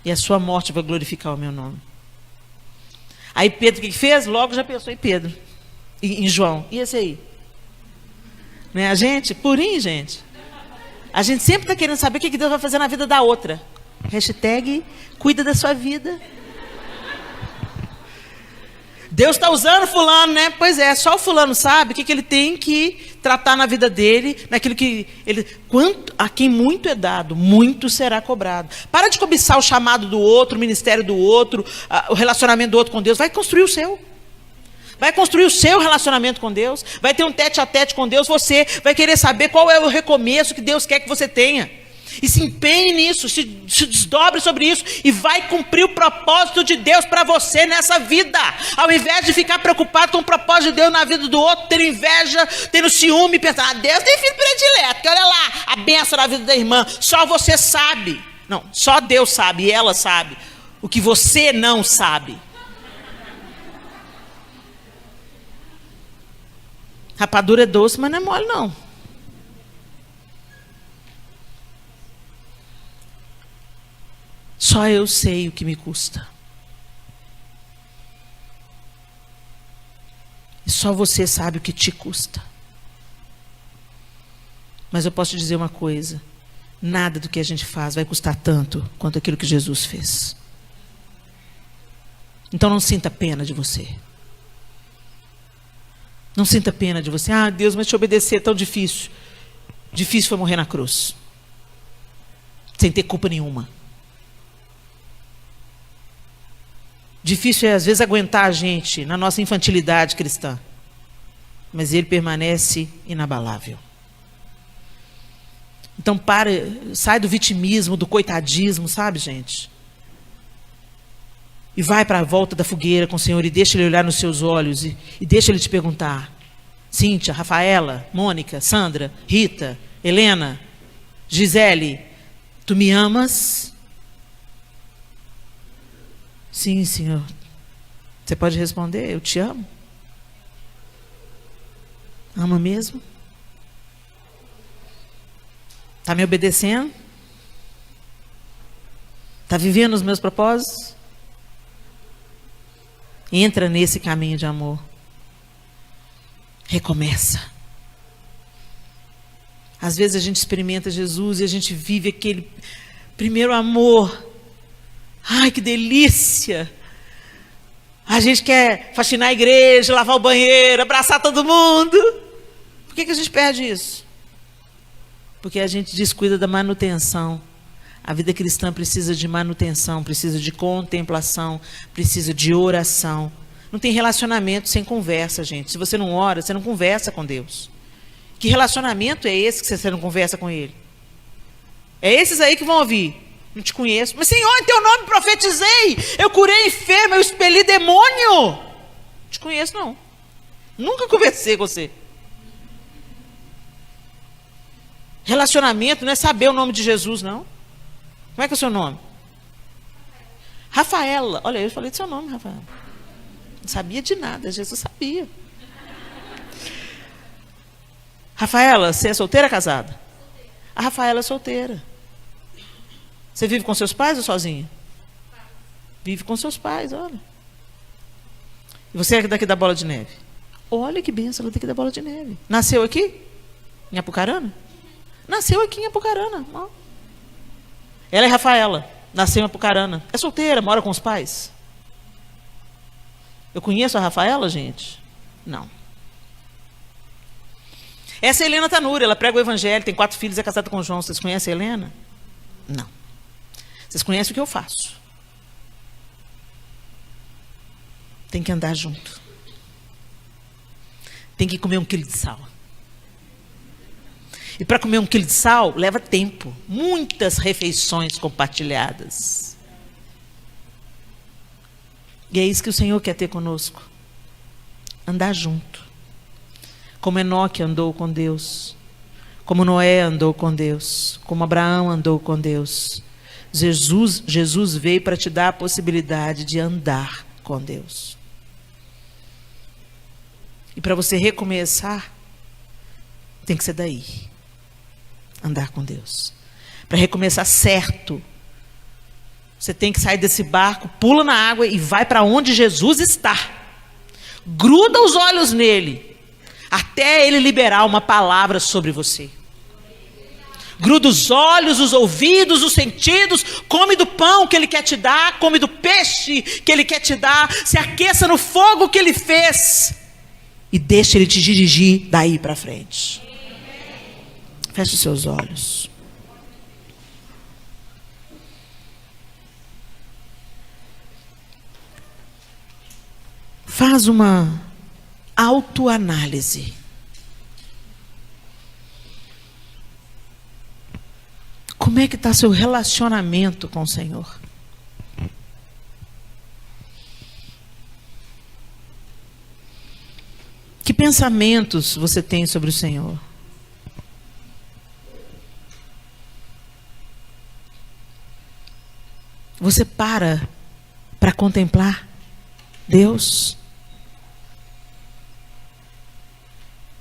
E a sua morte vai glorificar o meu nome. Aí Pedro, o que fez? Logo já pensou em Pedro, em João. E esse aí? Não é a gente? Purinho, gente. A gente sempre está querendo saber o que Deus vai fazer na vida da outra. Hashtag cuida da sua vida. Deus está usando fulano, né? Pois é, só o fulano sabe o que ele tem que tratar na vida dele, naquilo que ele... a quem muito é dado, muito será cobrado. Para de cobiçar o chamado do outro, o ministério do outro, o relacionamento do outro com Deus. Vai construir o seu. Vai construir o seu relacionamento com Deus. Vai ter um tete a tete com Deus. Você vai querer saber qual é o recomeço que Deus quer que você tenha. E se empenhe nisso, se desdobre sobre isso e vai cumprir o propósito de Deus para você nessa vida. Ao invés de ficar preocupado com o propósito de Deus na vida do outro, ter inveja, ter ciúme, pensar: Deus tem filho predileto, que olha lá, a bênção na vida da irmã. Só você sabe. Não, só Deus sabe e ela sabe o que você não sabe. Rapadura é doce, mas não é mole, não. Só eu sei o que me custa. E só você sabe o que te custa. Mas eu posso te dizer uma coisa: nada do que a gente faz vai custar tanto quanto aquilo que Jesus fez. Então não sinta pena de você. Não sinta pena de você. Ah, Deus, mas te obedecer é tão difícil. Difícil foi morrer na cruz, sem ter culpa nenhuma. Difícil é, às vezes, aguentar a gente na nossa infantilidade cristã. Mas Ele permanece inabalável. Então, sai do vitimismo, do coitadismo, sabe, gente? E vai para a volta da fogueira com o Senhor e deixa Ele olhar nos seus olhos e deixa Ele te perguntar: Cíntia, Rafaela, Mônica, Sandra, Rita, Helena, Gisele, tu me amas? Sim, Senhor. Você pode responder: eu te amo. Ama mesmo? Está me obedecendo? Está vivendo os meus propósitos? Entra nesse caminho de amor. Recomeça. Às vezes a gente experimenta Jesus e a gente vive aquele Primeiro amor. Ai, que delícia. A gente quer faxinar a igreja, lavar o banheiro, abraçar todo mundo. Por que a gente perde isso? Porque a gente descuida da manutenção. A vida cristã precisa de manutenção, precisa de contemplação, precisa de oração. Não tem relacionamento sem conversa, gente. Se você não ora, você não conversa com Deus. Que relacionamento é esse que você não conversa com Ele? É esses aí que vão ouvir. Não te conheço. Mas, Senhor, em teu nome profetizei. Eu curei enfermo, eu expeli demônio. Não te conheço, não. Nunca conversei com você. Relacionamento não é saber o nome de Jesus, não. Como é que é o seu nome? Rafaela. Olha, eu falei do seu nome, Rafaela. Não sabia de nada, Jesus sabia. Rafaela, você é solteira ou casada? A Rafaela é solteira. Você vive com seus pais ou sozinha? Vive com seus pais, olha. E você é daqui da Bola de Neve? Olha que benção, ela é daqui da Bola de Neve. Nasceu aqui? Em Apucarana? Nasceu aqui em Apucarana. Ó. Ela é Rafaela, nasceu em Apucarana. É solteira, mora com os pais. Eu conheço a Rafaela, gente? Não. Essa é a Helena Tanuri, ela prega o evangelho, tem 4 filhos, é casada com o João. Vocês conhecem a Helena? Não. Vocês conhecem o que eu faço? Tem que andar junto. Tem que comer 1 quilo de sal. E para comer 1 quilo de sal, leva tempo. Muitas refeições compartilhadas. E é isso que o Senhor quer ter conosco. Andar junto. Como Enoque andou com Deus. Como Noé andou com Deus. Como Abraão andou com Deus. Jesus veio para te dar a possibilidade de andar com Deus. E para você recomeçar, tem que ser daí. Andar com Deus. Para recomeçar certo, você tem que sair desse barco, pula na água e vai para onde Jesus está. Gruda os olhos nele, até ele liberar uma palavra sobre você. Gruda os olhos, os ouvidos, os sentidos, come do pão que ele quer te dar, come do peixe que ele quer te dar, se aqueça no fogo que ele fez e deixa ele te dirigir daí para frente. Feche os seus olhos. Faz uma autoanálise. Como é que está seu relacionamento com o Senhor? Que pensamentos você tem sobre o Senhor? Você para contemplar Deus?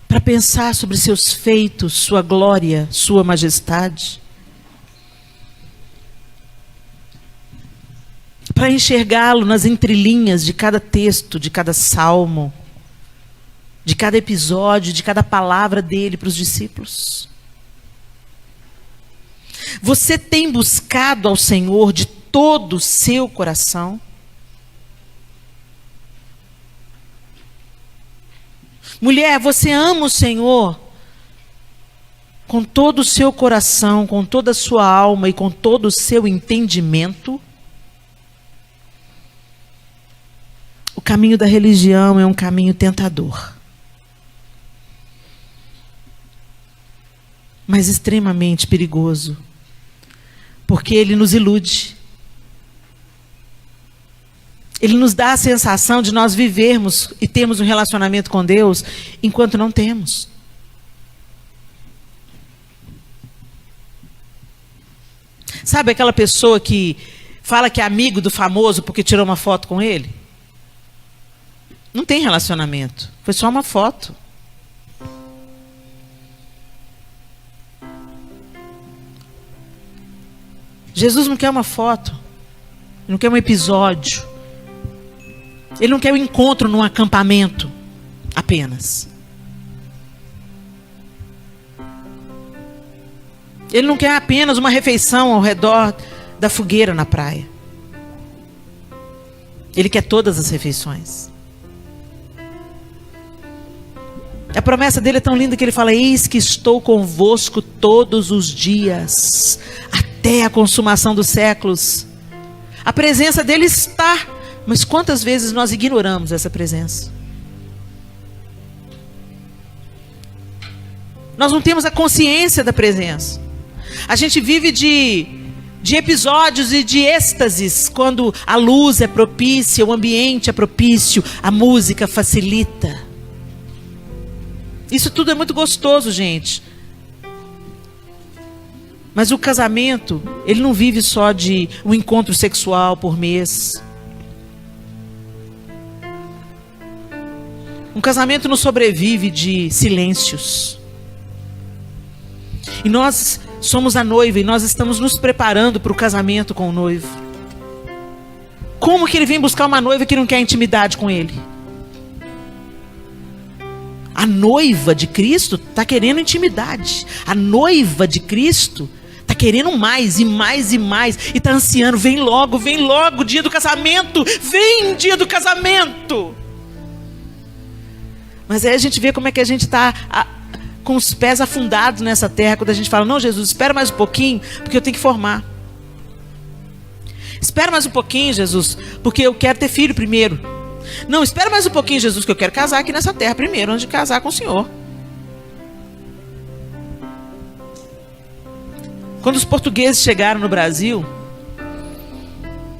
Para pensar sobre seus feitos, sua glória, sua majestade? Para enxergá-lo nas entrelinhas de cada texto, de cada salmo, de cada episódio, de cada palavra dele para os discípulos? Você tem buscado ao Senhor de todo o seu coração? Mulher, você ama o Senhor com todo o seu coração, com toda a sua alma e com todo o seu entendimento? O caminho da religião é um caminho tentador, mas extremamente perigoso, porque ele nos ilude. Ele nos dá a sensação de nós vivermos e termos um relacionamento com Deus enquanto não temos. Sabe aquela pessoa que fala que é amigo do famoso porque tirou uma foto com ele? Não tem relacionamento, foi só uma foto. Jesus não quer uma foto, ele não quer um episódio, ele não quer um encontro num acampamento apenas. Ele não quer apenas uma refeição ao redor da fogueira na praia. Ele quer todas as refeições. A promessa dele é tão linda que ele fala: eis que estou convosco todos os dias, até a consumação dos séculos. A presença dele está, mas quantas vezes nós ignoramos essa presença? Nós não temos a consciência da presença. A gente vive de episódios e de êxtases, quando a luz é propícia, o ambiente é propício, a música facilita. Isso tudo é muito gostoso, gente. Mas o casamento, ele não vive só de um encontro sexual por mês. Um casamento não sobrevive de silêncios. E nós somos a noiva e nós estamos nos preparando para o casamento com o noivo. Como que ele vem buscar uma noiva que não quer intimidade com ele? A noiva de Cristo está querendo intimidade. A noiva de Cristo está querendo mais e mais e mais. E está ansiando: vem logo o dia do casamento. Vem o dia do casamento. Mas aí a gente vê como é que a gente está com os pés afundados nessa terra, quando a gente fala: não, Jesus, espera mais um pouquinho, porque eu tenho que formar. Espera mais um pouquinho, Jesus, porque eu quero ter filho primeiro. Não, espera mais um pouquinho, Jesus, que eu quero casar aqui nessa terra primeiro, antes de casar com o Senhor. Quando os portugueses chegaram no Brasil,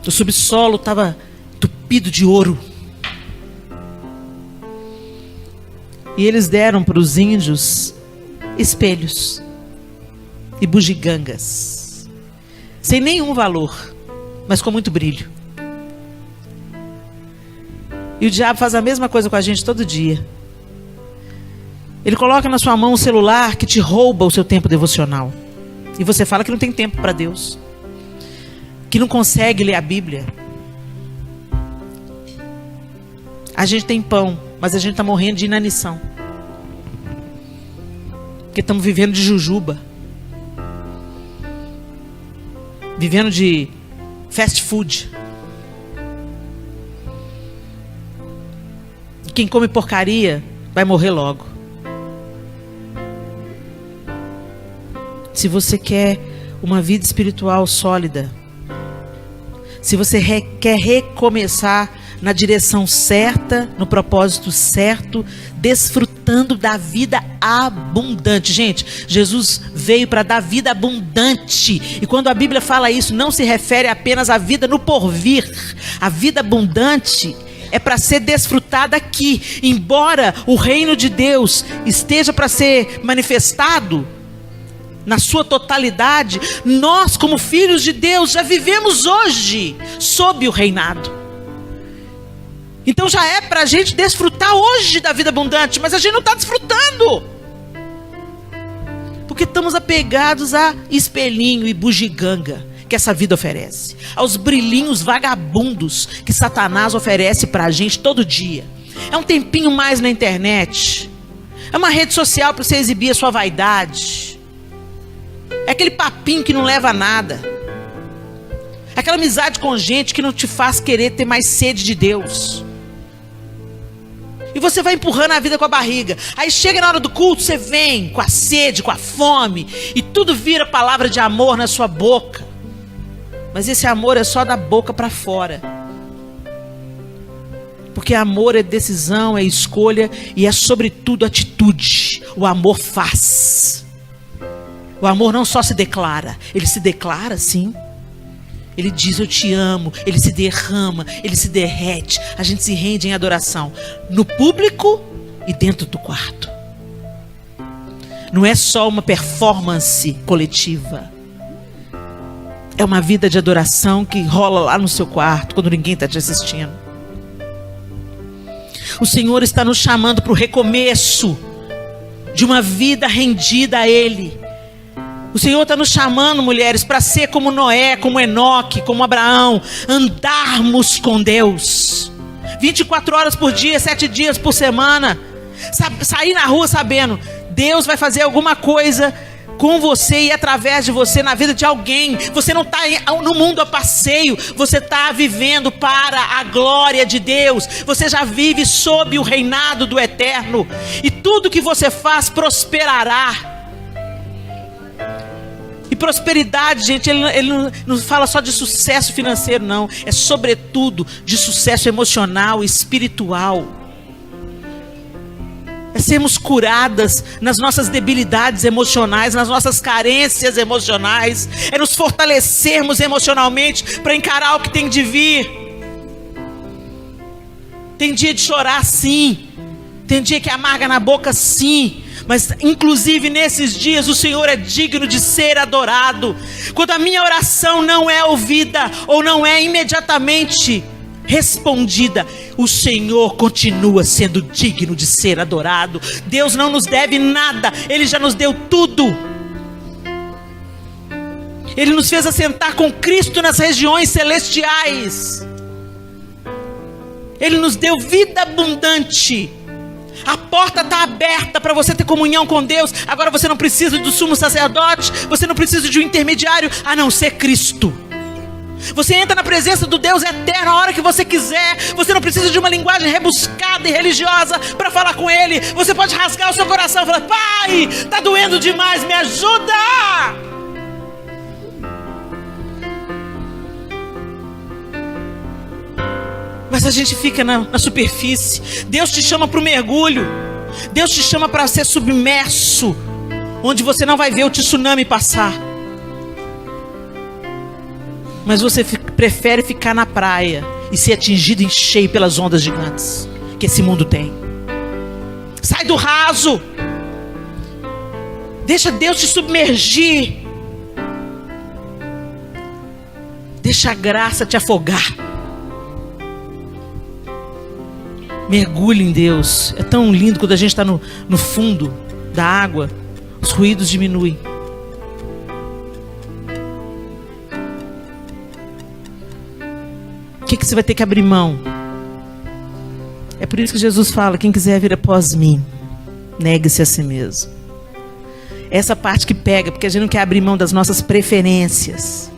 o subsolo estava entupido de ouro. E eles deram para os índios espelhos e bugigangas, sem nenhum valor, mas com muito brilho. E o diabo faz a mesma coisa com a gente todo dia. Ele coloca na sua mão um celular que te rouba o seu tempo devocional. E você fala que não tem tempo para Deus, que não consegue ler a Bíblia. A gente tem pão, mas a gente está morrendo de inanição, porque estamos vivendo de jujuba, vivendo de fast food. E quem come porcaria vai morrer logo. Se você quer uma vida espiritual sólida, se você quer recomeçar na direção certa, no propósito certo, desfrutando da vida abundante. Gente, Jesus veio para dar vida abundante. E quando a Bíblia fala isso, não se refere apenas à vida no porvir. A vida abundante é para ser desfrutada aqui. Embora o reino de Deus esteja para ser manifestado na sua totalidade, nós, como filhos de Deus, já vivemos hoje sob o reinado. Então já é para a gente desfrutar hoje da vida abundante, mas a gente não está desfrutando, porque estamos apegados a espelhinho e bugiganga que essa vida oferece, aos brilhinhos vagabundos que Satanás oferece para a gente todo dia. É um tempinho mais na internet, é uma rede social para você exibir a sua vaidade, é aquele papinho que não leva a nada, é aquela amizade com gente que não te faz querer ter mais sede de Deus. E você vai empurrando a vida com a barriga. Aí chega na hora do culto, você vem com a sede, com a fome, e tudo vira palavra de amor na sua boca. Mas esse amor é só da boca para fora. Porque amor é decisão, é escolha e é sobretudo atitude. O amor faz. O amor não só se declara, ele se declara sim. Ele diz: eu te amo. Ele se derrama, ele se derrete. A gente se rende em adoração, no público e dentro do quarto. Não é só uma performance coletiva, é uma vida de adoração que rola lá no seu quarto, quando ninguém está te assistindo. O Senhor está nos chamando para o recomeço de uma vida rendida a Ele. O Senhor está nos chamando, mulheres, para ser como Noé, como Enoque, como Abraão, andarmos com Deus 24 horas por dia, 7 dias por semana. Sair na rua sabendo: Deus vai fazer alguma coisa com você e através de você na vida de alguém. Você não está no mundo a passeio, você está vivendo para a glória de Deus. Você já vive sob o reinado do Eterno, e tudo que você faz prosperará. E prosperidade, gente, ele não fala só de sucesso financeiro, não. É sobretudo de sucesso emocional, espiritual. É sermos curadas nas nossas debilidades emocionais, nas nossas carências emocionais. É nos fortalecermos emocionalmente para encarar o que tem de vir. Tem dia de chorar, sim. Tem dia que amarga na boca, sim. Mas inclusive nesses dias o Senhor é digno de ser adorado. Quando a minha oração não é ouvida ou não é imediatamente respondida, o Senhor continua sendo digno de ser adorado. Deus não nos deve nada, Ele já nos deu tudo. Ele nos fez assentar com Cristo nas regiões celestiais. Ele nos deu vida abundante. A porta está aberta para você ter comunhão com Deus. Agora você não precisa do sumo sacerdote, você não precisa de um intermediário, a não ser Cristo. Você entra na presença do Deus eterno a hora que você quiser. Você não precisa de uma linguagem rebuscada e religiosa para falar com Ele. Você pode rasgar o seu coração e falar: Pai, está doendo demais, me ajuda. Mas a gente fica na superfície. Deus te chama para o mergulho. Deus te chama para ser submerso, onde você não vai ver o tsunami passar. Mas você prefere ficar na praia e ser atingido em cheio pelas ondas gigantes que esse mundo tem. Sai do raso. Deixa Deus te submergir. Deixa a graça te afogar. Mergulhe em Deus. É tão lindo quando a gente está no fundo da água. Os ruídos diminuem. O que você vai ter que abrir mão? É por isso que Jesus fala: quem quiser vir após mim, negue-se a si mesmo. Essa parte que pega, porque a gente não quer abrir mão das nossas preferências.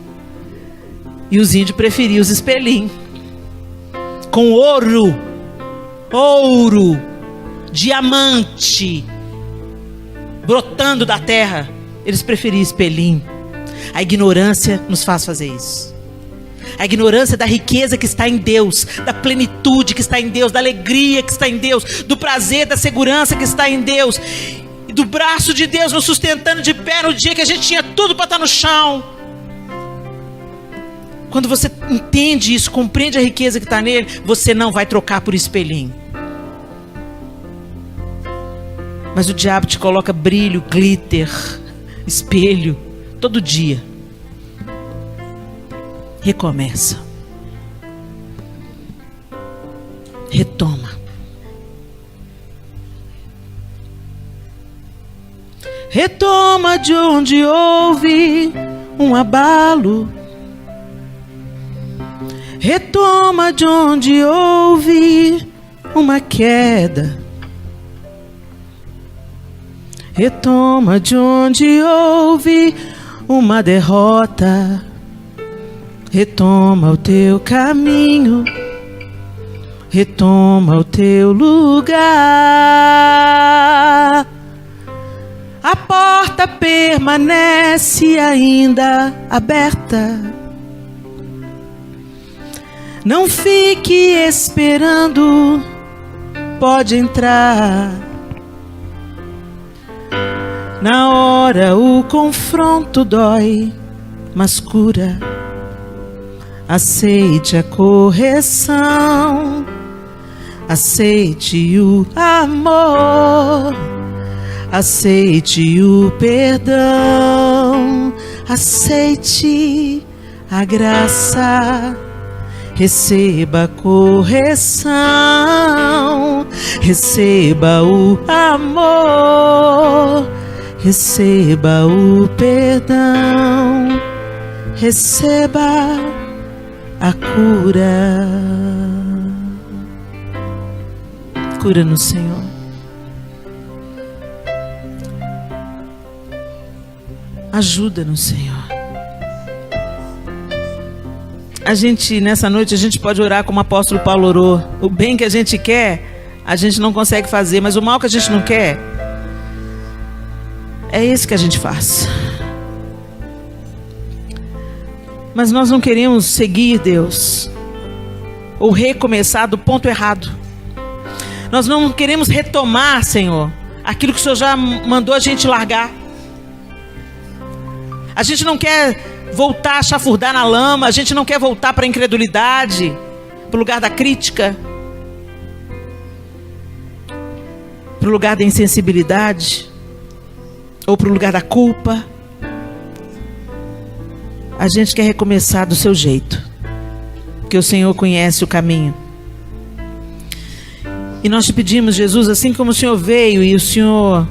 E os índios preferiam os espelhinhos com ouro, diamante brotando da terra. Eles preferiam espelhinho. A ignorância nos faz fazer isso. A ignorância da riqueza que está em Deus, da plenitude que está em Deus, da alegria que está em Deus, do prazer, da segurança que está em Deus, e do braço de Deus nos sustentando de pé no dia que a gente tinha tudo para estar no chão. Quando você entende isso, compreende a riqueza que está nele, você não vai trocar por espelhinho. Mas o diabo te coloca brilho, glitter, espelho, todo dia. Recomeça. Retoma. Retoma de onde houve um abalo. Retoma de onde houve uma queda. Retoma de onde houve uma derrota. Retoma o teu caminho. Retoma o teu lugar. A porta permanece ainda aberta. Não fique esperando, pode entrar. Na hora o confronto dói, mas cura. Aceite a correção, aceite o amor, aceite o perdão, aceite a graça. Receba a correção, receba o amor, receba o perdão, receba a cura. Cura no Senhor. Ajuda-nos, Senhor. Nessa noite, a gente pode orar como o apóstolo Paulo orou. O bem que a gente quer, a gente não consegue fazer, mas o mal que a gente não quer, é esse que a gente faz. Mas nós não queremos seguir, Deus, ou recomeçar do ponto errado. Nós não queremos retomar, Senhor, aquilo que o Senhor já mandou a gente largar. A gente não quer voltar a chafurdar na lama, a gente não quer voltar para a incredulidade, para o lugar da crítica, para o lugar da insensibilidade, ou para o lugar da culpa. A gente quer recomeçar do seu jeito, porque o Senhor conhece o caminho. E nós te pedimos, Jesus, assim como o Senhor veio e o Senhor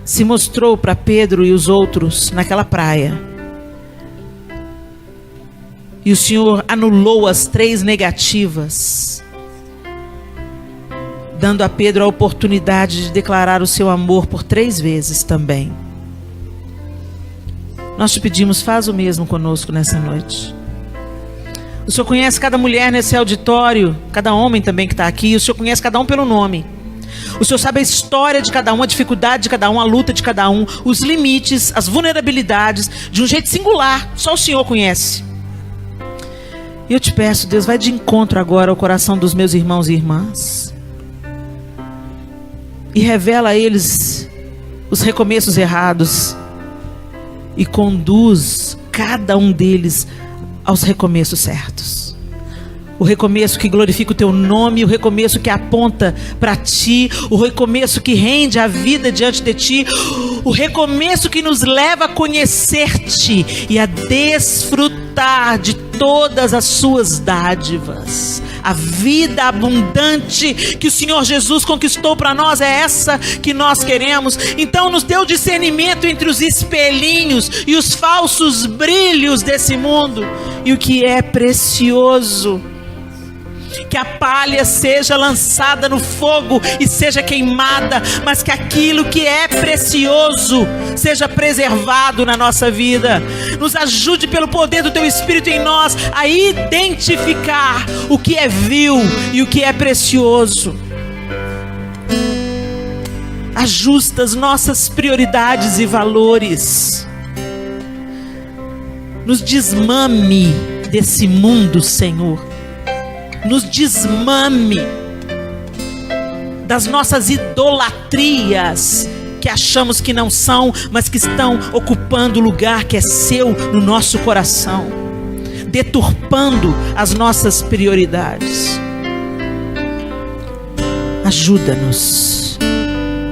se mostrou para Pedro e os outros naquela praia, e o Senhor anulou as 3 negativas, dando a Pedro a oportunidade de declarar o seu amor por 3 vezes também. Nós te pedimos, faz o mesmo conosco nessa noite. O Senhor conhece cada mulher nesse auditório, cada homem também que está aqui. O Senhor conhece cada um pelo nome. O Senhor sabe a história de cada um, a dificuldade de cada um, a luta de cada um, os limites, as vulnerabilidades, de um jeito singular. Só o Senhor conhece. E eu te peço, Deus, vai de encontro agora ao coração dos meus irmãos e irmãs. E revela a eles os recomeços errados. E conduz cada um deles aos recomeços certos. O recomeço que glorifica o teu nome, o recomeço que aponta para ti, o recomeço que rende a vida diante de ti, o recomeço que nos leva a conhecer-te e a desfrutar de todas as suas dádivas. A vida abundante que o Senhor Jesus conquistou para nós é essa que nós queremos. Então nos dê o discernimento entre os espelhinhos e os falsos brilhos desse mundo e o que é precioso. Que a palha seja lançada no fogo e seja queimada, mas que aquilo que é precioso seja preservado na nossa vida. Nos ajude pelo poder do Teu Espírito em nós a identificar o que é vil e o que é precioso. Ajusta as nossas prioridades e valores. Nos desmame desse mundo, Senhor. Nos desmame das nossas idolatrias que achamos que não são, mas que estão ocupando o lugar que é seu no nosso coração, deturpando as nossas prioridades. Ajuda-nos,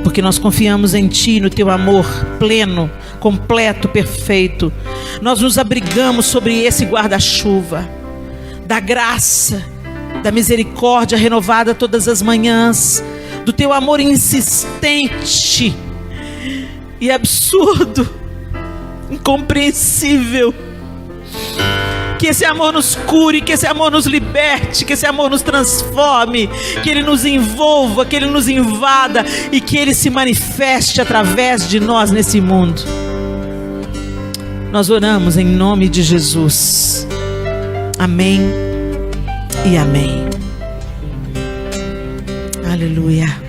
porque nós confiamos em Ti, no Teu amor pleno, completo, perfeito. Nós nos abrigamos sobre esse guarda-chuva da graça, da misericórdia renovada todas as manhãs, do Teu amor insistente e absurdo, incompreensível. Que esse amor nos cure, que esse amor nos liberte, que esse amor nos transforme, que Ele nos envolva, que Ele nos invada e que Ele se manifeste através de nós nesse mundo. Nós oramos em nome de Jesus. Amém e amém. Aleluia.